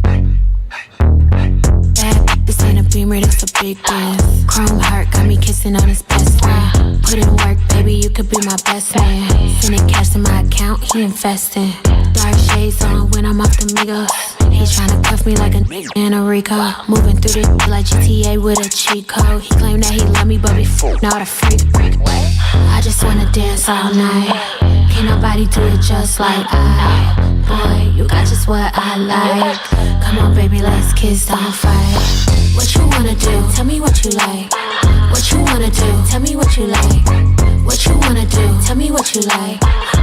This ain't a beamer, this a big gift. Chrome heart got me kissing on his best friend. Put in work, baby, you could be my best man. Sending cash to my account, he investing. Dark shades on when I'm off the Migos. He tryna cuff me like a in a Rico. Moving through the like GTA with a cheat code. He claimed that he love me, but before not a freak. I just wanna dance all night. Can't nobody do it just like I. Boy, you got just what I like. Come on, baby, let's kiss, don't fight. What you wanna do? Tell me what you like. What you wanna do? Tell me what you like. What you wanna do? Tell me what you like.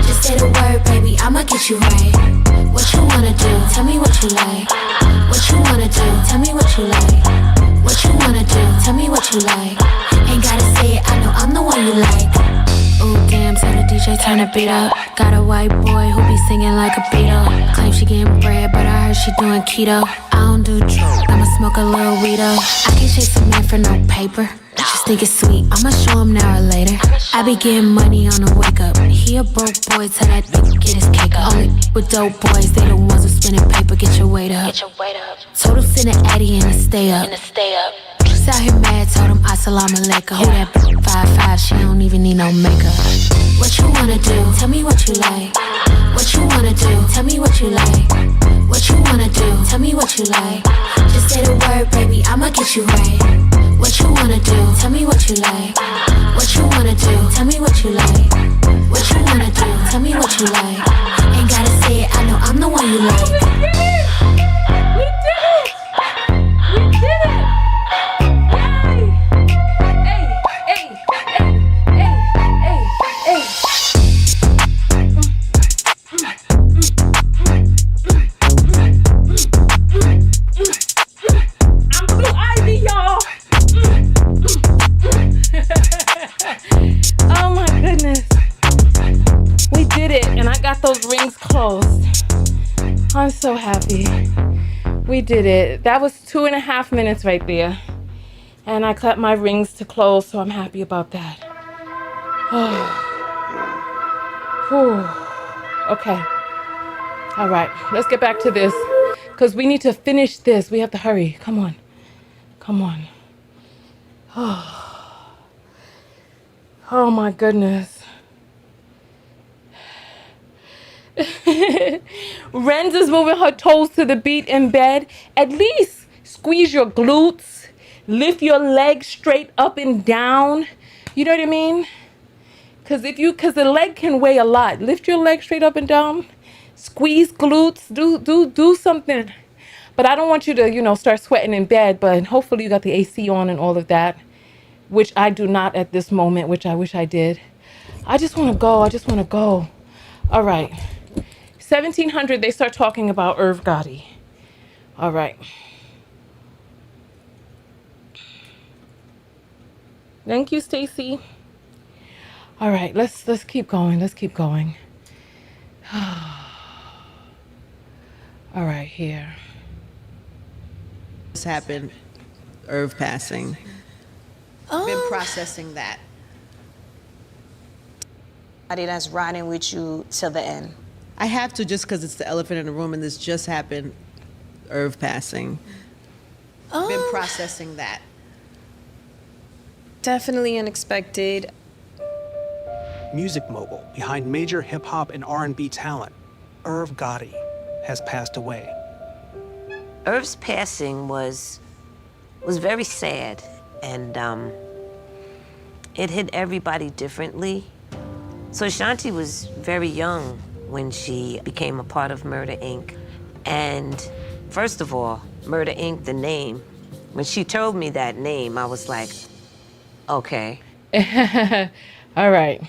Just say the word, baby, I'ma get you right. What you wanna do? Tell me what you like. What you wanna do? Tell me what you like. What you wanna do? Tell me what you like. Ain't gotta say it, I know I'm the one you like. Ooh, damn, tell the DJ turn the beat up. Got a white boy who be singing like a Beatle. Claim she getting bread, but I heard she doing keto. I don't do drugs, I'ma smoke a little weed up. I can't chase a man for no paper. Just think it's sweet, I'ma show him now or later. I be getting money on the wake up. He a broke boy, tell that bitch get his cake up. Only with dope boys, they the ones who spinning paper, get your weight up. Told him send an Addy and a stay up. Just out here mad, told him assalamu alaikum. Who that 5'5", she don't even need no makeup. What you wanna do? Tell me what you like. What you wanna do? Tell me what you like. What you wanna do? Tell me what you like. Just say the word, baby, I'ma get you right. What you wanna do? Tell me what you like. What you wanna do? Tell me what you like. What you wanna do? Tell me what you like. Ain't gotta say it, I know I'm the one you like. We did it! We did it! Yay! Hey, hey, hey, hey, hey, hey. I'm Blue Ivy, y'all. Oh my goodness. We did it, and I got those rings closed. I'm so happy. We did it. That was 2.5 minutes right there. And I cut my rings to close, so I'm happy about that. Okay. All right, let's get back to this. Because we need to finish this. We have to hurry. Come on. Come on. Oh my goodness. Renz is moving her toes to the beat in bed. At least squeeze your glutes. Lift your legs straight up and down. You know what I mean? Because the leg can weigh a lot. Lift your leg straight up and down. Squeeze glutes. Do something. But I don't want you to, start sweating in bed. But hopefully you got the AC on and all of that. Which I do not at this moment, which I wish I did. I just want to go. All right. 1700, they start talking about Irv Gotti. All right. Thank you, Stacy. All right, let's keep going. All right, here. This happened, Irv passing. Been processing that. That's riding with you till the end. I have to, just because it's the elephant in the room and this just happened, Irv passing. Been processing that. Definitely unexpected. Music mogul behind major hip-hop and R&B talent, Irv Gotti, has passed away. Irv's passing was very sad, and it hit everybody differently. So Ashanti was very young when she became a part of Murder Inc. And first of all, Murder Inc., the name, when she told me that name, I was like, okay. All right.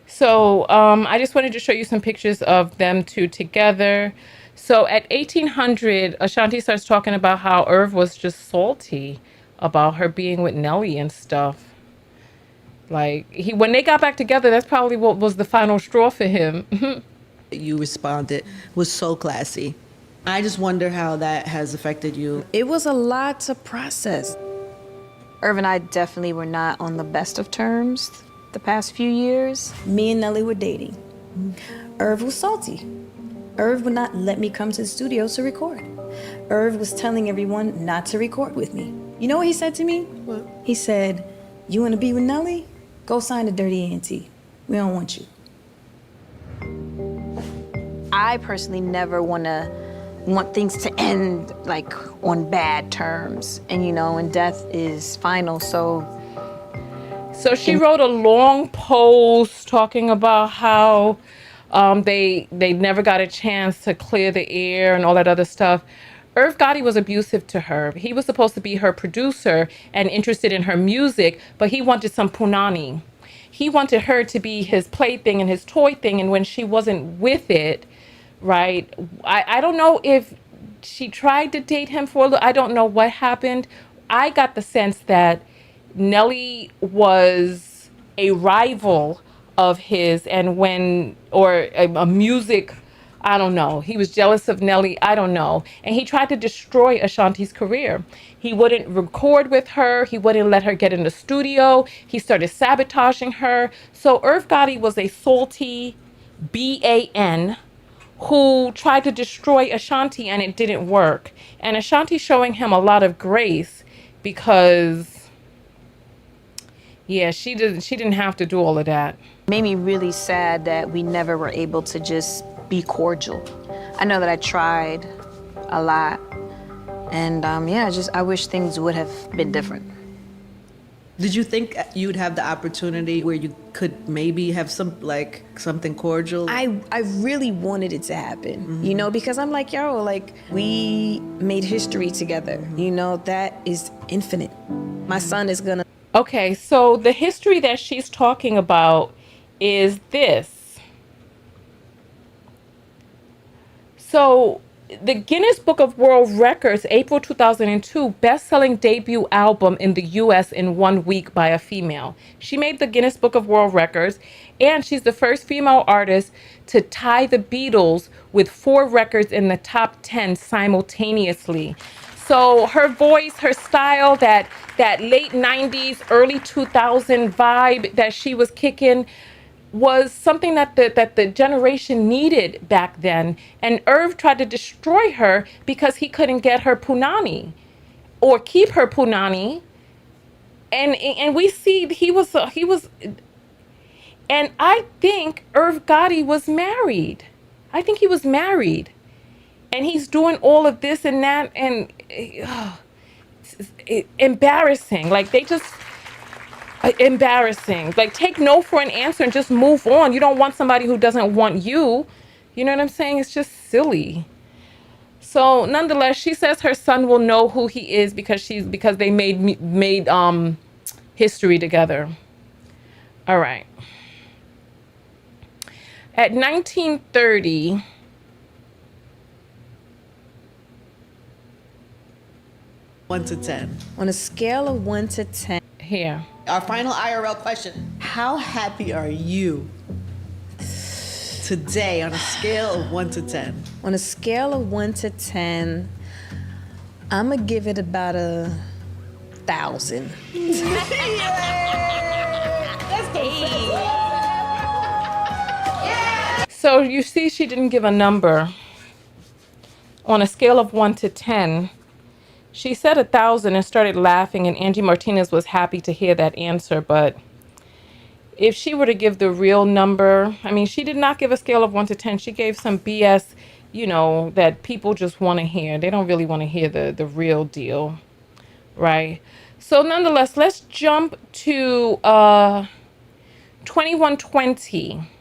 So I just wanted to show you some pictures of them two together. So at 1800, Ashanti starts talking about how Irv was just salty about her being with Nelly and stuff. Like, when they got back together, that's probably what was the final straw for him. You responded was so classy. I just wonder how that has affected you. It was a lot to process. Irv and I definitely were not on the best of terms the past few years. Me and Nelly were dating. Irv was salty. Irv would not let me come to the studio to record. Irv was telling everyone not to record with me. You know what he said to me? What? He said, "You want to be with Nelly? Go sign a Dirty Auntie. We don't want you." I personally never want things to end like on bad terms, and death is final. So she wrote a long post talking about how they never got a chance to clear the air and all that other stuff. Irv Gotti was abusive to her. He was supposed to be her producer and interested in her music, but he wanted some punani. He wanted her to be his plaything and his toy thing, and when she wasn't with it, right, I don't know if she tried to date him for a little, I don't know what happened, I got the sense that Nelly was a rival of his, and or a music, I don't know, he was jealous of Nelly, I don't know, and he tried to destroy Ashanti's career. He wouldn't record with her, he wouldn't let her get in the studio, he started sabotaging her. So Irv Gotti was a salty BAN who tried to destroy Ashanti, and it didn't work. And Ashanti showing him a lot of grace because, yeah, she didn't have to do all of that. Made me really sad that we never were able to just be cordial. I know that I tried a lot, and I wish things would have been different. Did you think you'd have the opportunity where you could maybe have something cordial? I really wanted it to happen, you know, because I'm like, yo, like, we made history together, you know, that is infinite. My son is gonna. Okay, so the history that she's talking about is this. So the Guinness Book of World Records, April 2002, best-selling debut album in the US in 1 week by a female. She made the Guinness Book of World Records, and she's the first female artist to tie the Beatles with 4 records in the top 10 simultaneously. So her voice, her style, that late 90s, early 2000 vibe that she was kicking, was something that the generation needed back then. And Irv tried to destroy her because he couldn't get her punani or keep her punani. And we see he was and I think Irv Gotti was married. I think he was married. And he's doing all of this and that, and embarrassing. Like, they just embarrassing. Like, take no for an answer and just move on. You don't want somebody who doesn't want you. You know what I'm saying? It's just silly. So nonetheless, she says her son will know who he is because they made history together. All right. At 1930, One to 10. On a scale of 1 to 10. Here. Our final IRL question. How happy are you today on a scale of 1 to 10? On a scale of 1 to 10, I'm gonna give it about 1,000. So you see, she didn't give a number. On a scale of 1 to 10, she said 1,000 and started laughing, and Angie Martinez was happy to hear that answer. But if she were to give the real number, I mean, she did not give a scale of 1 to 10. She gave some BS, you know, that people just want to hear. They don't really want to hear the real deal, right? So nonetheless, let's jump to 2120.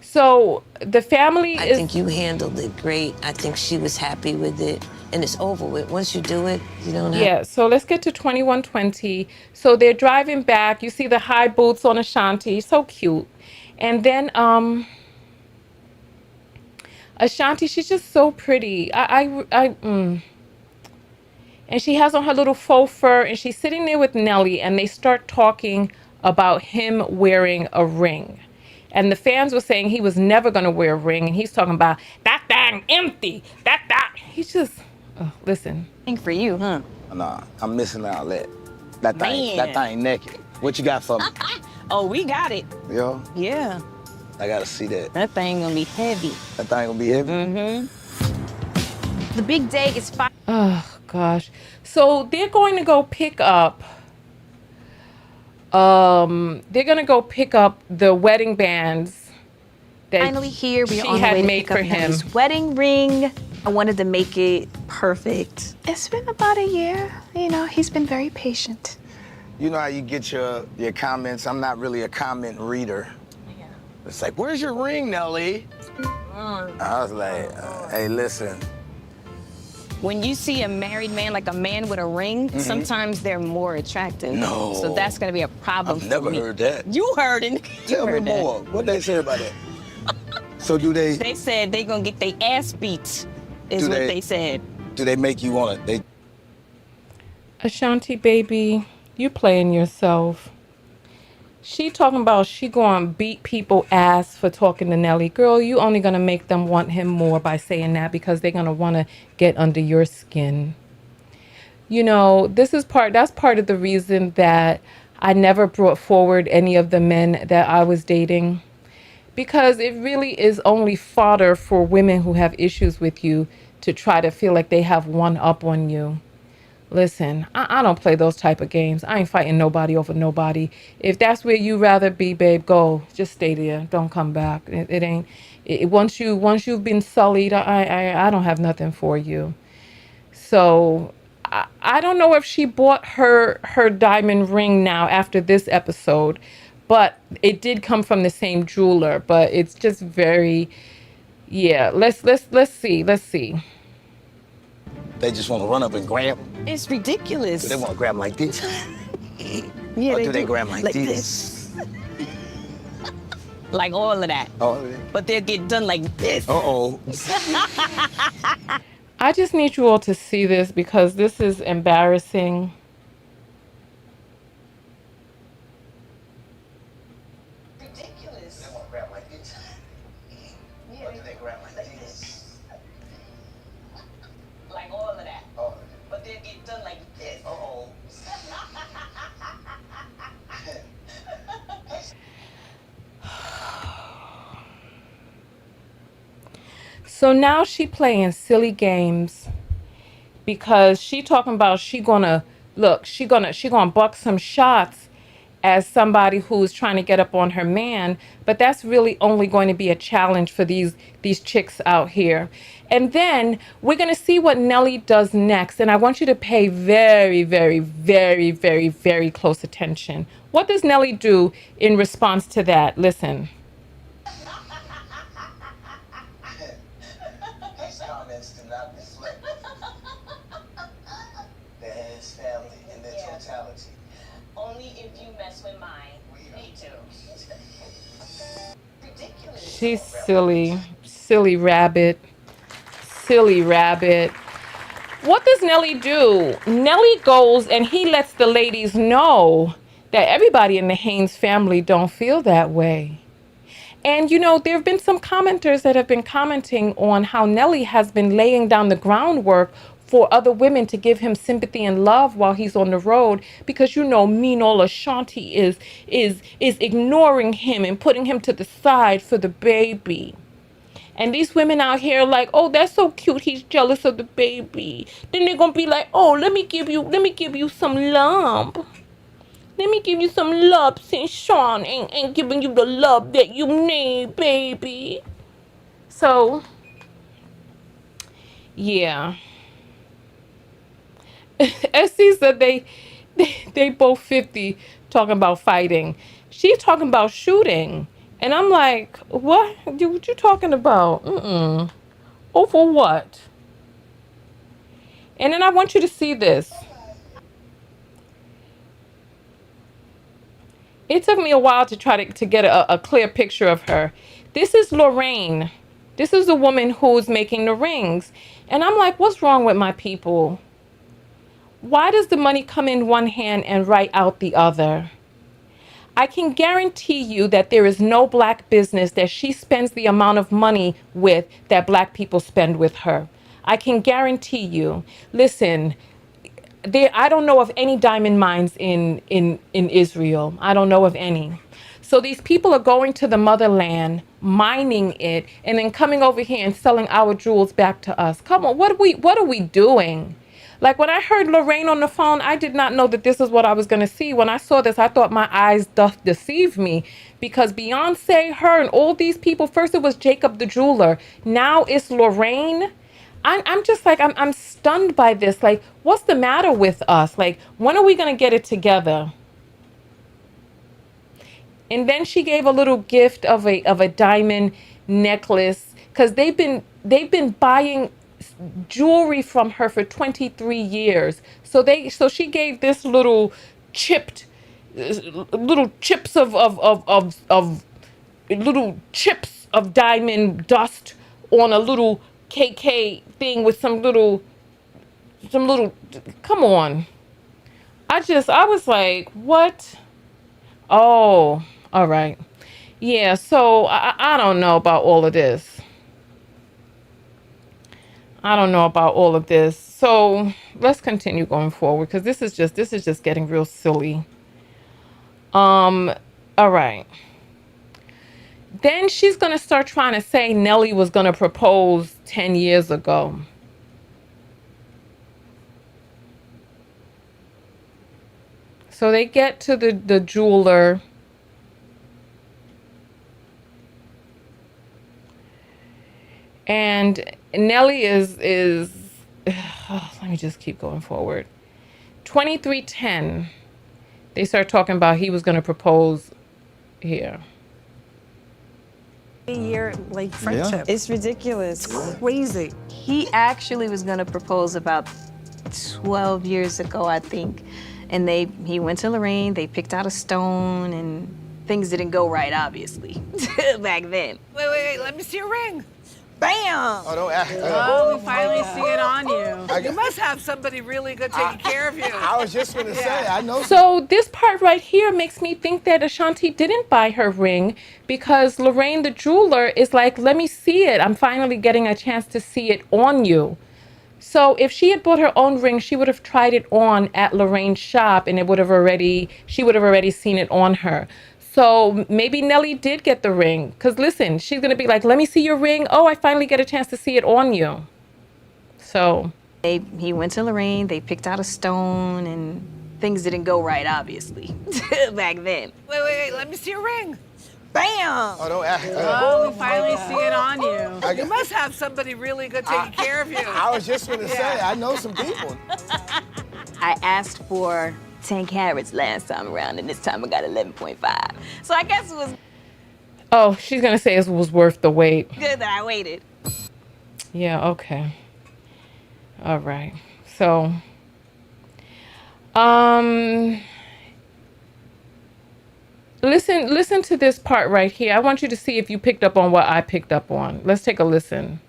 So the family I think you handled it great. I think she was happy with it. And it's over with. Once you do it, you don't have... Yeah, so let's get to 2120. So they're driving back. You see the high boots on Ashanti. So cute. And then Ashanti, she's just so pretty. And she has on her little faux fur, and she's sitting there with Nelly, and they start talking about him wearing a ring. And the fans were saying he was never going to wear a ring. And he's talking about, that thing empty. He's just, listen. Thing for you, huh? Nah, I'm missing out. That thing naked. What you got for me? Oh, we got it. Yo? Yeah. I gotta see that. That thing gonna be heavy. That thing gonna be heavy? Mm-hmm. The big day is fine. Oh, gosh. So they're going to go pick up, the wedding bands that Finally here, we she are on the way had to made pick up for him. Nelly's wedding ring. I wanted to make it perfect. It's been about a year. You know, he's been very patient. You know how you get your comments? I'm not really a comment reader. Yeah. It's like, where's your ring, Nelly? I was like, hey, listen. When you see a married man, like a man with a ring, sometimes they're more attractive. No. So that's gonna be a problem for me. I've never heard that. You heard it. Tell me more. What they say about that? So do they... They said they gonna get their ass beat, is what they said. Do they make you want it? Ashanti, baby, you playing yourself. She talking about she going to beat people ass for talking to Nelly. Girl, you only going to make them want him more by saying that because they're going to want to get under your skin. You know, that's part of the reason that I never brought forward any of the men that I was dating, because it really is only fodder for women who have issues with you to try to feel like they have one up on you. Listen, I don't play those type of games. I ain't fighting nobody over nobody. If that's where you rather be, babe, go. Just stay there. Don't come back. It ain't. Once you've been sullied, I don't have nothing for you. So I don't know if she bought her diamond ring now after this episode, but it did come from the same jeweler. But it's just very, yeah. Let's see. They just want to run up and grab them. It's ridiculous. Do they want to grab them like this? Yeah, or they do they do. grab them like Like this? Like all of that. All of it. But they'll get done like this. Uh-oh. I just need you all to see this because this is embarrassing. Ridiculous. They want to grab like this. Or do they grab like this? Like all of that. All of it. But they'll get done like this. Uh-oh. So now she playing silly games because she talking about she gonna buck some shots as somebody who's trying to get up on her man, but that's really only going to be a challenge for these chicks out here. And then we're going to see what Nelly does next, and I want you to pay very, very, very, very, very close attention. What does Nelly do in response to that? Listen. These comments do not reflect his family in their totality. Only if you mess with mine. Me too. Ridiculous. She's silly rabbit. What does Nelly do? Nelly goes and he lets the ladies know that everybody in the Haynes family don't feel that way. And you know, there have been some commenters that have been commenting on how Nelly has been laying down the groundwork for other women to give him sympathy and love while he's on the road, because you know mean old Ashanti is ignoring him and putting him to the side for the baby. And these women out here are like, oh, that's so cute, he's jealous of the baby. Then they're gonna be like, oh, let me give you some love. Let me give you some love since Sean ain't giving you the love that you need, baby. So, yeah. Essie said they both 50 talking about fighting. She's talking about shooting. And I'm like, what you talking about? Oh, for what? And then I want you to see this. It took me a while to try to get a clear picture of her. This is Lorraine. This is the woman who's making the rings. And I'm like, what's wrong with my people? Why does the money come in one hand and right out the other? I can guarantee you that there is no black business that she spends the amount of money with that black people spend with her. I can guarantee you. Listen, I don't know of any diamond mines in Israel. I don't know of any. So these people are going to the motherland, mining it, and then coming over here and selling our jewels back to us. Come on, what are we doing? Like when I heard Lorraine on the phone, I did not know that this is what I was going to see. When I saw this, I thought my eyes doth deceive me, because Beyonce, her, and all these people, first it was Jacob the jeweler. Now it's Lorraine. I'm just like, I'm stunned by this. Like, what's the matter with us? Like, when are we going to get it together? And then she gave a little gift of a diamond necklace, because they've been buying jewelry from her for 23 years. So she gave this little chips of little chips of diamond dust on a little KK thing with some little, come on. I was like, what? Oh, all right. Yeah, so I don't know about all of this. I don't know about all of this. So let's continue going forward because this is just getting real silly. All right. Then she's gonna start trying to say Nelly was gonna propose 10 years ago. So they get to the jeweler. And Nelly is let me just keep going forward. 2310. They start talking about he was going to propose here. Year like friendship. It's ridiculous. It's crazy. He actually was gonna propose about 12 years ago, I think. And he went to Lorraine, they picked out a stone, and things didn't go right, obviously, back then. Wait, let me see your ring. Bam! Oh, don't act. Oh, we finally see it on you. You must have somebody really good taking care of you. I was just going to say, I know. So this part right here makes me think that Ashanti didn't buy her ring because Lorraine the jeweler is like, let me see it. I'm finally getting a chance to see it on you. So if she had bought her own ring, she would have tried it on at Lorraine's shop and she would have already seen it on her. So maybe Nelly did get the ring. Because listen, she's going to be like, let me see your ring. Oh, I finally get a chance to see it on you. So He went to Lorraine, they picked out a stone, and things didn't go right, obviously, back then. Wait, let me see your ring. Bam! Oh, don't act. Oh, we finally see it on you. You must have somebody really good taking care of you. I was just going to say, I know some people. I asked for 10 carats last time around, and this time I got 11.5. So I guess it was oh, she's going to say it was worth the wait. good that I waited. Yeah, okay. All right. So, listen to this part right here. I want you to see if you picked up on what I picked up on. Let's take a listen.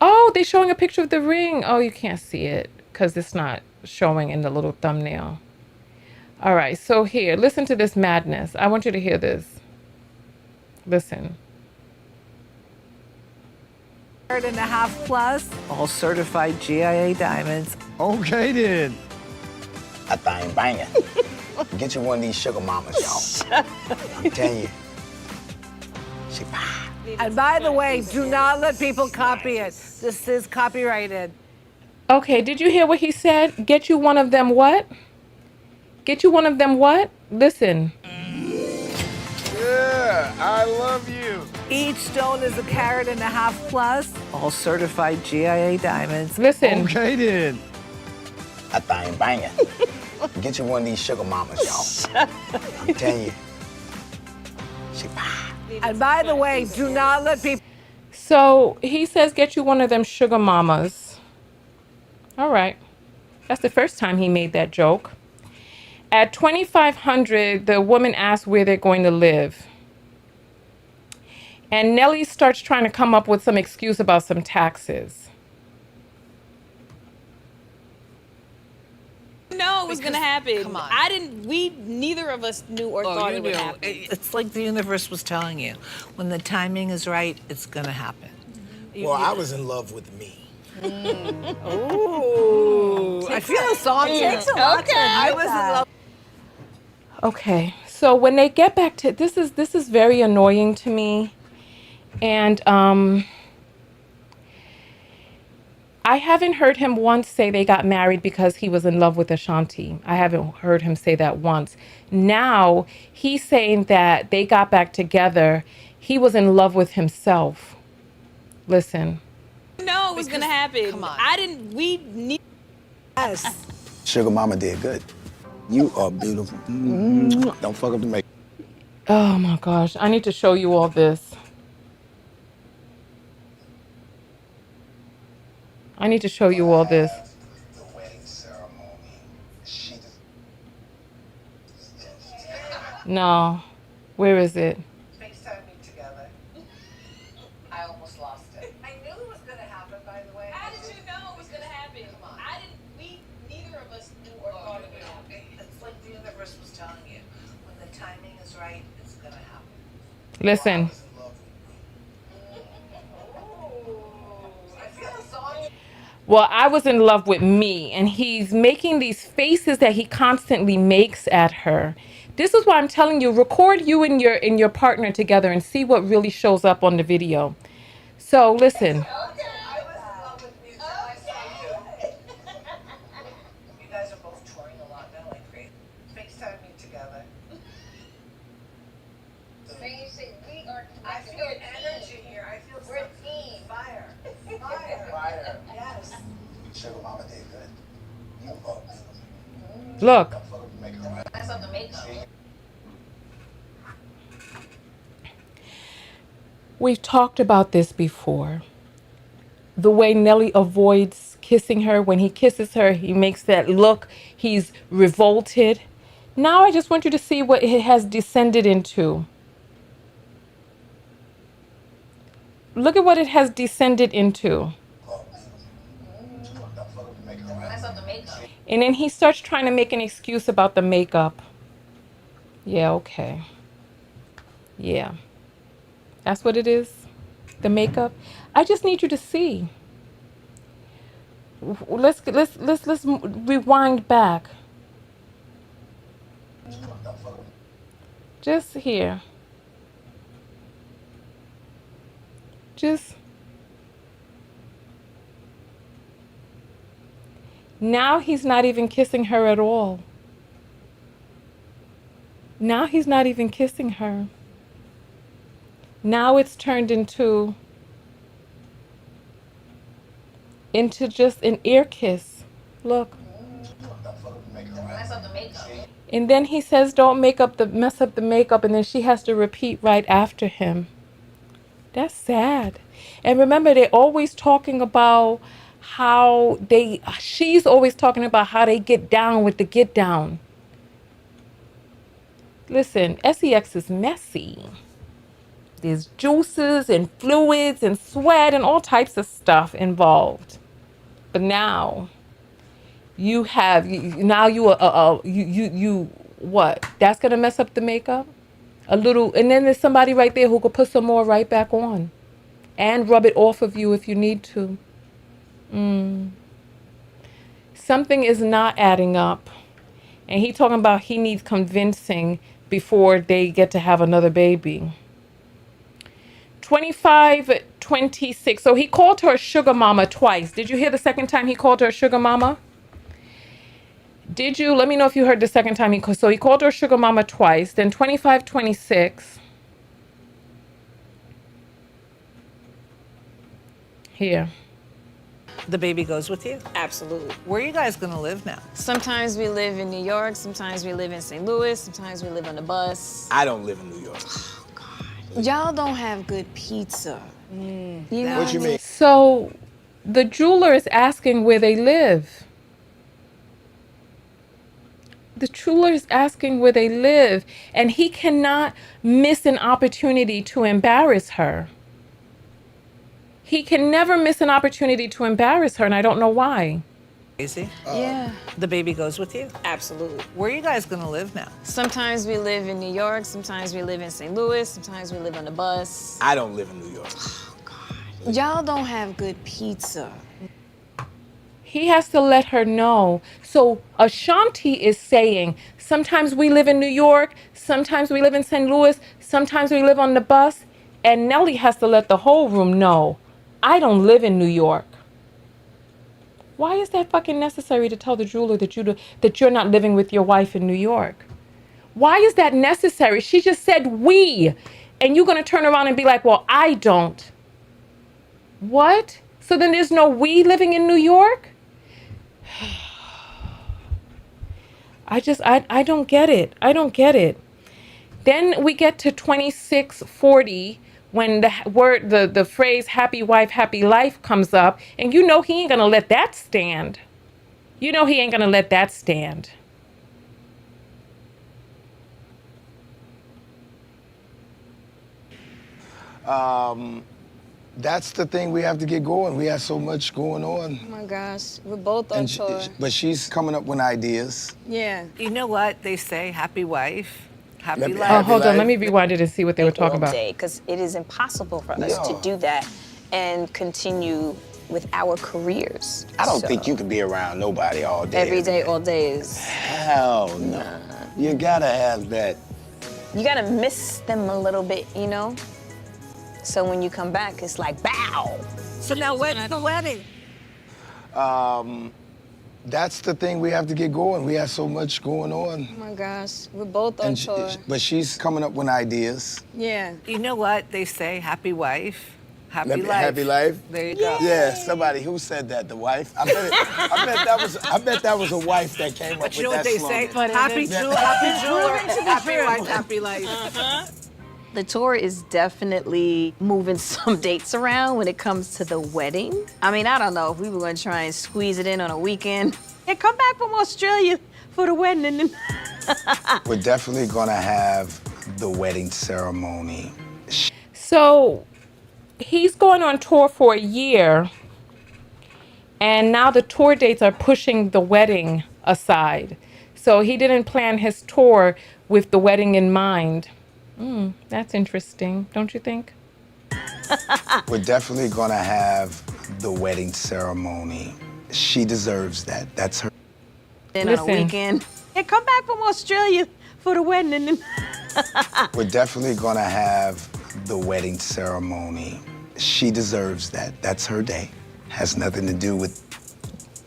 Oh, they're showing a picture of the ring. Oh, you can't see it because it's not showing in the little thumbnail. All right, so here, listen to this madness. I want you to hear this. Listen. 1.5 plus. All certified GIA diamonds. Okay then. That thing banging. Get you one of these sugar mamas, y'all. I'm telling you. She And by the way, do not let people copy it. This is copyrighted. Okay, did you hear what he said? Get you one of them what? Get you one of them what? Listen. Yeah, I love you. Each stone is 1.5 carat plus. All certified GIA diamonds. Listen. Okay then. That thing banging. Get you one of these sugar mamas, y'all. I'm telling you. She And by the way, do not let people. So he says, get you one of them sugar mamas. All right. That's the first time he made that joke. At 2,500, the woman asks where they're going to live. And Nelly starts trying to come up with some excuse about some taxes. No, it was gonna happen. Come on. Neither of us knew or thought it would happen. It's like the universe was telling you. When the timing is right, it's gonna happen. Well, I was in love with me. Ooh. I feel a song. Takes a lot to I was in love. Okay, so when they get back to this is very annoying to me, and I haven't heard him once say they got married because he was in love with Ashanti. I haven't heard him say that once. Now he's saying that they got back together. He was in love with himself. Listen. No, it was gonna happen. Come on. Yes. Sugar mama did good. You are beautiful. Mm-hmm. Don't fuck up the makeup. Oh my gosh, I need to show you all this. I need to show you all this. The wedding ceremony. No. Where is it? FaceTime me together. I almost lost it. I knew it was gonna happen, by the way. How did you know it was gonna happen? Neither of us knew or thought it would happen. Listen. Well, I was in love with me, and he's making these faces that he constantly makes at her. This is why I'm telling you, record you and your partner together and see what really shows up on the video. So listen. Look. We've talked about this before. The way Nelly avoids kissing her. When he kisses her, he makes that look. He's revolted. Now I just want you to see what it has descended into. Look at what it has descended into. And then he starts trying to make an excuse about the makeup. Yeah, okay. Yeah. That's what it is? The makeup? I just need you to see. Let's rewind back. Just here. Just now he's not even kissing her at all. Now he's not even kissing her. Now it's turned into just an ear kiss. Look. And then he says, don't mess up the makeup, and then she has to repeat right after him. That's sad. And remember, they're always talking about she's always talking about how they get down with the get down. Listen, sex is messy. There's juices and fluids and sweat and all types of stuff involved. But now you what? That's gonna mess up the makeup? A little, and then there's somebody right there who could put some more right back on and rub it off of you if you need to. Something is not adding up. And he talking about he needs convincing before they get to have another baby. 25-26. So he called her sugar mama twice. Did you hear the second time he called her sugar mama? Did you? Let me know if you heard the second time he called. So he called her sugar mama twice. Then 25-26. Here. The baby goes with you? Absolutely. Where are you guys gonna live now? Sometimes we live in New York, sometimes we live in St. Louis, sometimes we live on the bus. I don't live in New York. Y'all don't have good pizza. You know What you mean? So the jeweler is asking where they live. The jeweler is asking where they live, and he cannot miss an opportunity to embarrass her. He can never miss an opportunity to embarrass her, and I don't know why. Crazy? Yeah. The baby goes with you? Absolutely. Where are you guys gonna live now? Sometimes we live in New York, sometimes we live in St. Louis, sometimes we live on the bus. I don't live in New York. Y'all don't have good pizza. He has to let her know. So Ashanti is saying, sometimes we live in New York, sometimes we live in St. Louis, sometimes we live on the bus, and Nelly has to let the whole room know, I don't live in New York. Why is that fucking necessary to tell the jeweler that you're not living with your wife in New York? Why is that necessary? She just said we, and you're gonna turn around and be like, well, I don't. What? So then there's no we living in New York? I don't get it. I don't get it. Then we get to 2640 when the phrase happy wife, happy life comes up, and you know he ain't gonna let that stand. You know he ain't gonna let that stand. That's the thing we have to get going. We have so much going on. Oh my gosh, we're both on tour. But she's coming up with ideas. Yeah. You know what they say, happy wife, Happy Let me- life. Oh, hold on. life. Let me rewind it and see what they were talking about. Because it is impossible for us to Yeah. do that and continue with our careers. I don't So, think you could be around nobody all day. every day, all day is. Hell no. You gotta have that. You gotta miss them a little bit, you know? So when you come back, it's like, bow. So now when's the wedding? That's the thing we have to get going. We have so much going on. Oh my gosh, we're both on And tour. but she's coming up with ideas. Yeah. You know what they say? Happy wife, happy life. Happy life. There you go. Yeah, somebody who said that, the wife. I bet that was a wife that came up But with you know what that they say? slogan. Happy jewel, happy wife, happy life. The tour is definitely moving some dates around when it comes to the wedding. I mean, I don't know if we were gonna try and squeeze it in on a weekend. Yeah, come back from Australia for the wedding and then. We're definitely gonna have the wedding ceremony. So he's going on tour for a year, and now the tour dates are pushing the wedding aside. So he didn't plan his tour with the wedding in mind. That's interesting, don't you think? We're definitely gonna have the wedding ceremony. She deserves that. That's her. Then on a Listen. weekend. Yeah, come back from Australia for the wedding and then. We're definitely gonna have the wedding ceremony. She deserves that. That's her day. Has nothing to do with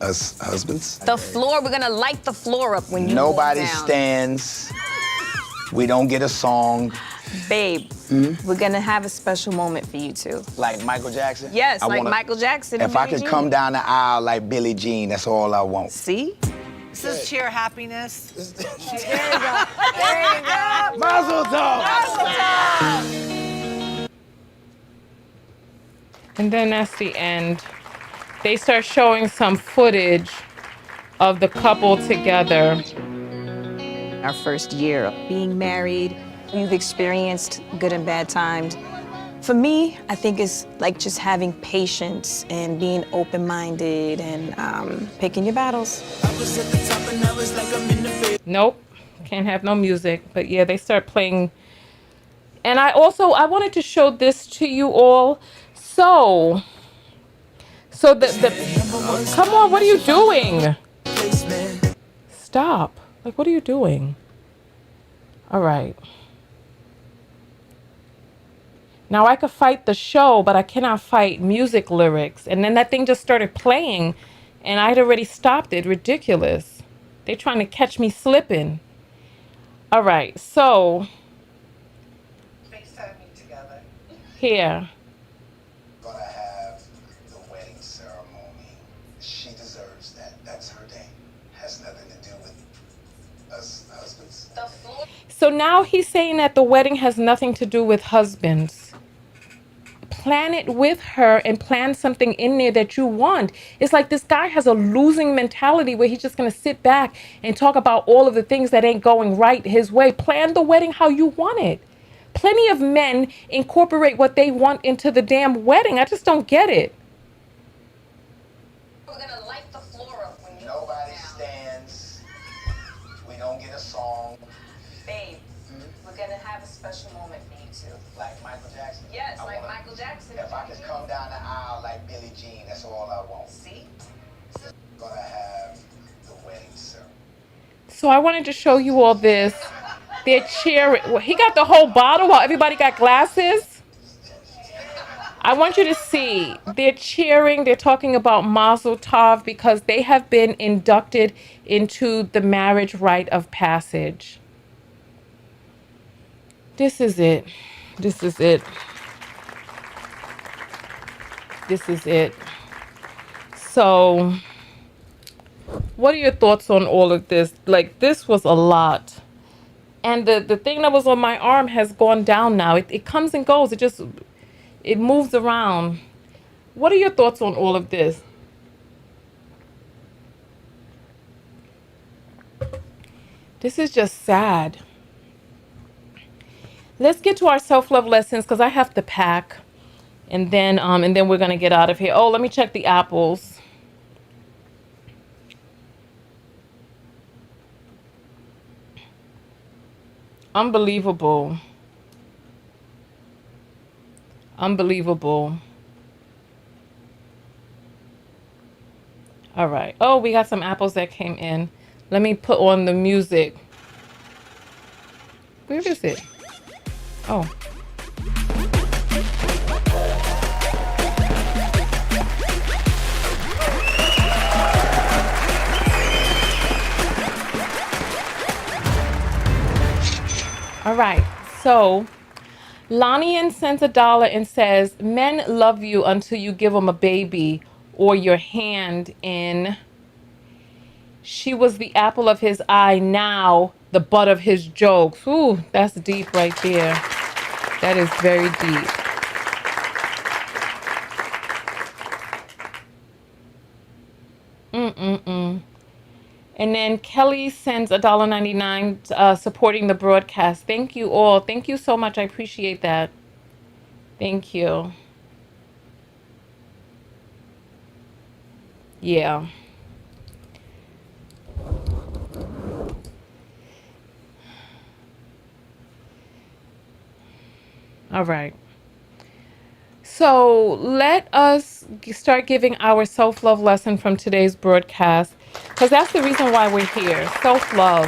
us husbands. The floor, we're gonna light the floor up when you Nobody walk down. stands. We don't get a song. Babe, we're gonna have a special moment for you two. Like Michael Jackson? Yes, I like wanna- Michael Jackson. If and I Billie could Jean. come down the aisle like Billie Jean, that's all I want. See? This is cheer happiness. There you go. There you go. Mazel tov. And then that's the end. They start showing some footage of the couple together. Our first year of being married, we've experienced good and bad times. For me, I think it's like just having patience and being open-minded and picking your battles. Nope, can't have no music. But yeah, they start playing. And I wanted to show this to you all. So come on, what are you doing? Stop. Like, what are you doing? All right. Now I could fight the show, but I cannot fight music lyrics. And then that thing just started playing, and I had already stopped it. Ridiculous. They're trying to catch me slipping. All right, so here. Gonna have the wedding ceremony. She deserves that. That's her day. Has nothing to do with us husbands. So now he's saying that the wedding has nothing to do with husbands. Plan it with her and plan something in there that you want. It's like this guy has a losing mentality where he's just going to sit back and talk about all of the things that ain't going right his way. Plan the wedding how you want it. Plenty of men incorporate what they want into the damn wedding. I just don't get it. We're gonna light the floor up when you Nobody stands. We don't get a song. Babe, we're gonna have a special moment for you two. Like Michael Jackson. Yes, like Michael Jackson. If I could come down the aisle like Billie Jean, that's all I want. See? Gonna have the wedding ceremony. So I wanted to show you all this. They're cheering. Well, he got the whole bottle while everybody got glasses. I want you to see. They're cheering. They're talking about Mazel Tov because they have been inducted into the marriage rite of passage. This is it. This is it. This is it. So, what are your thoughts on all of this? Like, this was a lot. And the thing that was on my arm has gone down now. It comes and goes. It moves around. What are your thoughts on all of this? This is just sad. Let's get to our self-love lessons because I have to pack. And then we're going to get out of here. Oh, let me check the apples. Unbelievable. Unbelievable. All right. Oh, we got some apples that came in. Let me put on the music. Where is it? Oh. All right. So Lanian sends $1 and says, men love you until you give them a baby or your hand in. She was the apple of his eye, now the butt of his jokes. Ooh, that's deep right there. That is very deep. And then Kelly sends $1.99 supporting the broadcast. Thank you all. Thank you so much. I appreciate that. Thank you. Yeah. All right. So let us start giving our self-love lesson from today's broadcast, because that's the reason why we're here. Self-love.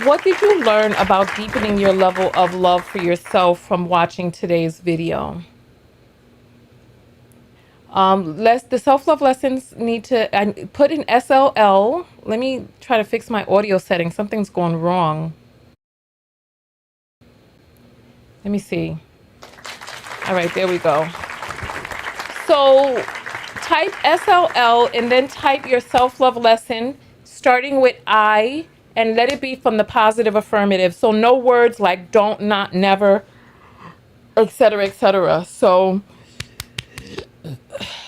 What did you learn about deepening your level of love for yourself from watching today's video? The self-love lessons need to put in SLL. Let me try to fix my audio settings. Something's going wrong. Let me see. All right, there we go. So type SLL and then type your self-love lesson starting with I, and let it be from the positive affirmative. So no words like don't, not, never, etc., etc. So,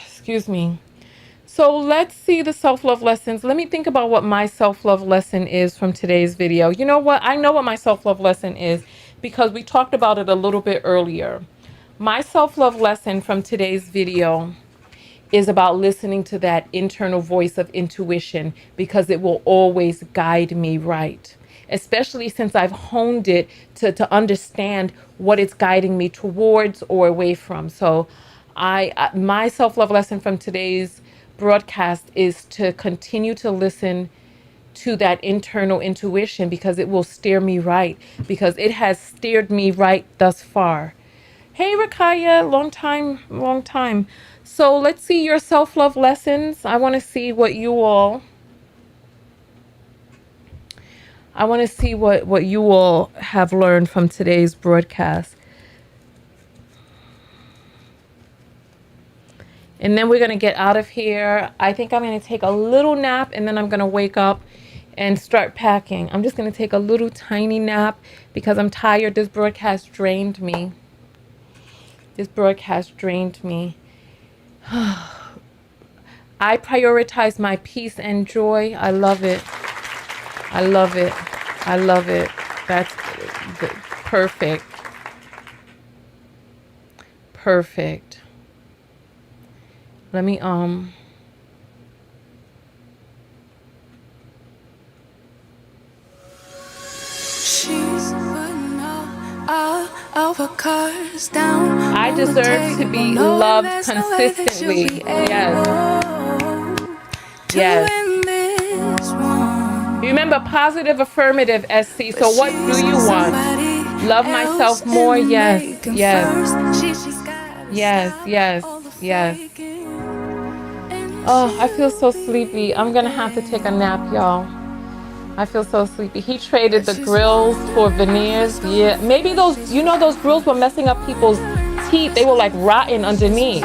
excuse me. So let's see the self-love lessons. Let me think about what my self-love lesson is from today's video. You know what? I know what my self-love lesson is because we talked about it a little bit earlier. My self-love lesson from today's video is about listening to that internal voice of intuition, because it will always guide me right, especially since I've honed it to understand what it's guiding me towards or away from. So my self-love lesson from today's broadcast is to continue to listen to that internal intuition, because it will steer me right, because it has steered me right thus far. Hey, Rakaya, long time. So let's see your self-love lessons. I want to see what you all have learned from today's broadcast. And then we're going to get out of here. I think I'm going to take a little nap, and then I'm going to wake up and start packing. I'm just going to take a little tiny nap because I'm tired. This broadcast drained me. I prioritize my peace and joy. I love it. That's perfect. Let me She's putting all of her cards down. I deserve to be loved consistently. Yes. Remember, positive affirmative, SC. So what do you want? Love myself more? Yes. Oh, I feel so sleepy. I'm gonna have to take a nap, y'all. I feel so sleepy. He traded the grills for veneers. Yeah, maybe those grills were messing up people's teeth. They were like rotten underneath.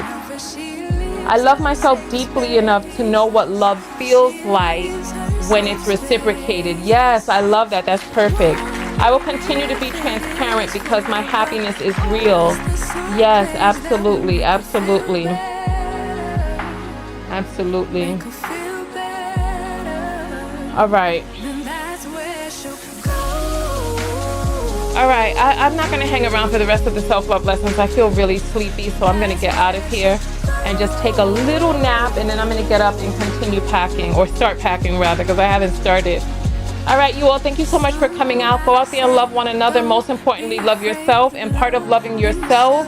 I love myself deeply enough to know what love feels like when it's reciprocated. Yes, I love that. That's perfect. I will continue to be transparent because my happiness is real. Yes, absolutely. All right. I'm not going to hang around for the rest of the self-love lessons. I feel really sleepy, so I'm going to get out of here and just take a little nap, and then I'm going to get up and continue packing, or start packing rather, because I haven't started. All right, you all, thank you so much for coming out. Go out there and love one another. Most importantly, love yourself. And part of loving yourself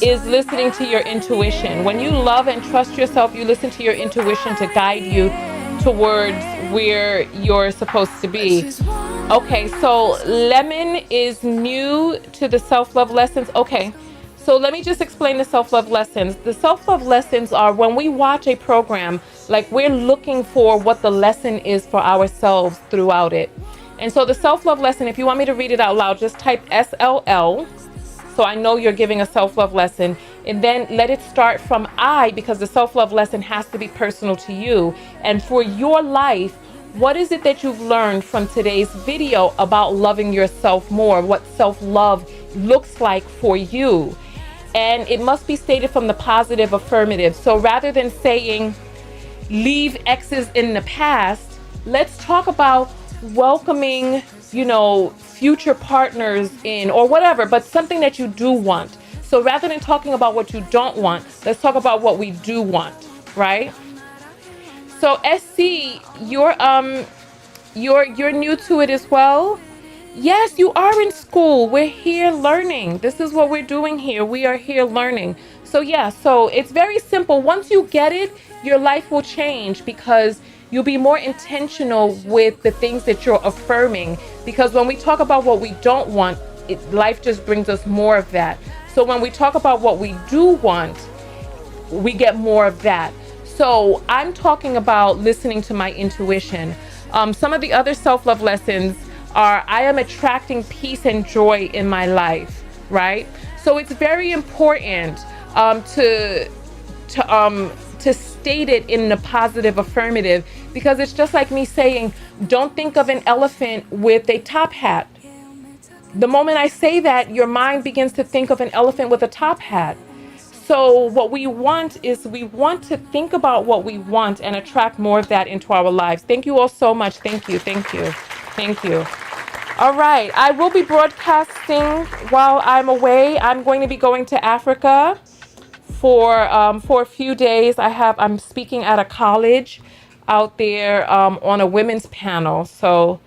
is listening to your intuition. When you love and trust yourself, you listen to your intuition to guide you towards where you're supposed to be. Okay, so Lemon is new to the self-love lessons. Okay, so let me just explain the self-love lessons. The self-love lessons are when we watch a program, like we're looking for what the lesson is for ourselves throughout it. And so the self-love lesson, if you want me to read it out loud, just type SLL. So I know you're giving a self-love lesson, and then let it start from I, because the self-love lesson has to be personal to you. And for your life, what is it that you've learned from today's video about loving yourself more, what self-love looks like for you? And it must be stated from the positive affirmative. So rather than saying, leave exes in the past, let's talk about welcoming, you know, future partners in, or whatever, but something that you do want. So rather than talking about what you don't want, let's talk about what we do want, right? So SC, you're new to it as well. Yes, you are in school. We're here learning. This is what we're doing here. We are here learning. So yeah, so it's very simple. Once you get it, your life will change because you'll be more intentional with the things that you're affirming. Because when we talk about what we don't want, life just brings us more of that. So when we talk about what we do want, we get more of that. So I'm talking about listening to my intuition. Some of the other self-love lessons are I am attracting peace and joy in my life, right? So it's very important to state it in the positive affirmative, because it's just like me saying, don't think of an elephant with a top hat. The moment I say that, your mind begins to think of an elephant with a top hat. So what we want is we want to think about what we want and attract more of that into our lives. Thank you all so much. Thank you. Thank you. Thank you. All right. I will be broadcasting while I'm away. I'm going to be going to Africa for a few days. I'm speaking at a college out there on a women's panel. So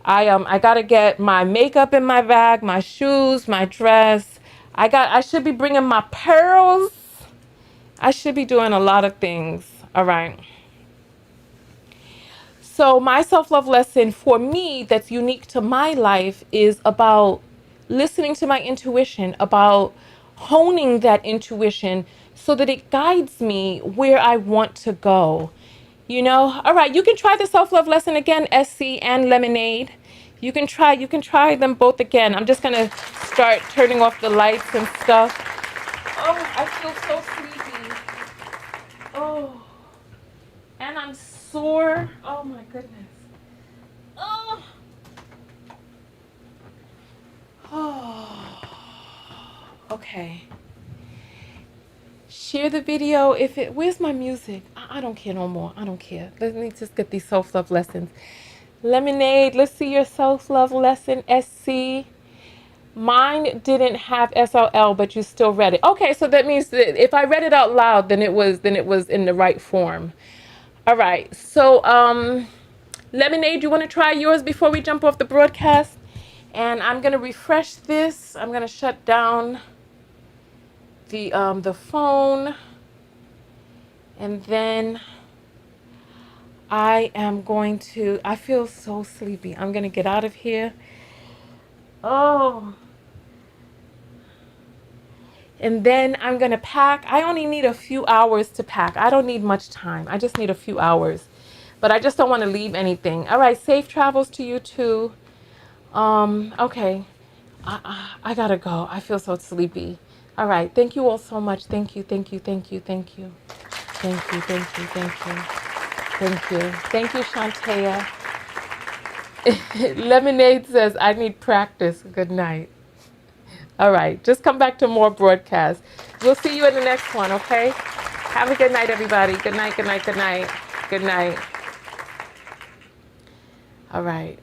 I got to get my makeup in my bag, my shoes, my dress. I should be bringing my pearls. I should be doing a lot of things. All right. So my self-love lesson for me that's unique to my life is about listening to my intuition, about honing that intuition so that it guides me where I want to go. You know, all right, you can try the self-love lesson again, SC and Lemonade. You can try them both again. I'm just gonna start turning off the lights and stuff. Oh, I feel so sleepy. Oh, and I'm sore. Oh my goodness. Oh. Oh. Okay. Share the video if it, where's my music? I don't care no more. I don't care. Let me just get these self-love lessons. Lemonade, let's see your self-love lesson, SC. Mine didn't have SLL, but you still read it. Okay, so that means that if I read it out loud, then it was in the right form. All right, so Lemonade, you want to try yours before we jump off the broadcast? And I'm gonna refresh this. I'm gonna shut down the phone, and then I feel so sleepy. I'm gonna get out of here. Oh. And then I'm gonna pack. I only need a few hours to pack. I don't need much time. I just need a few hours. But I just don't want to leave anything. All right, safe travels to you too. Okay. I gotta go. I feel so sleepy. All right, thank you all so much. Thank you, thank you, thank you, thank you. Thank you, thank you, thank you. Thank you. Thank you, Shantea. Lemonade says, I need practice. Good night. All right, just come back to more broadcasts. We'll see you in the next one, okay? Have a good night, everybody. Good night, good night, good night. Good night. All right.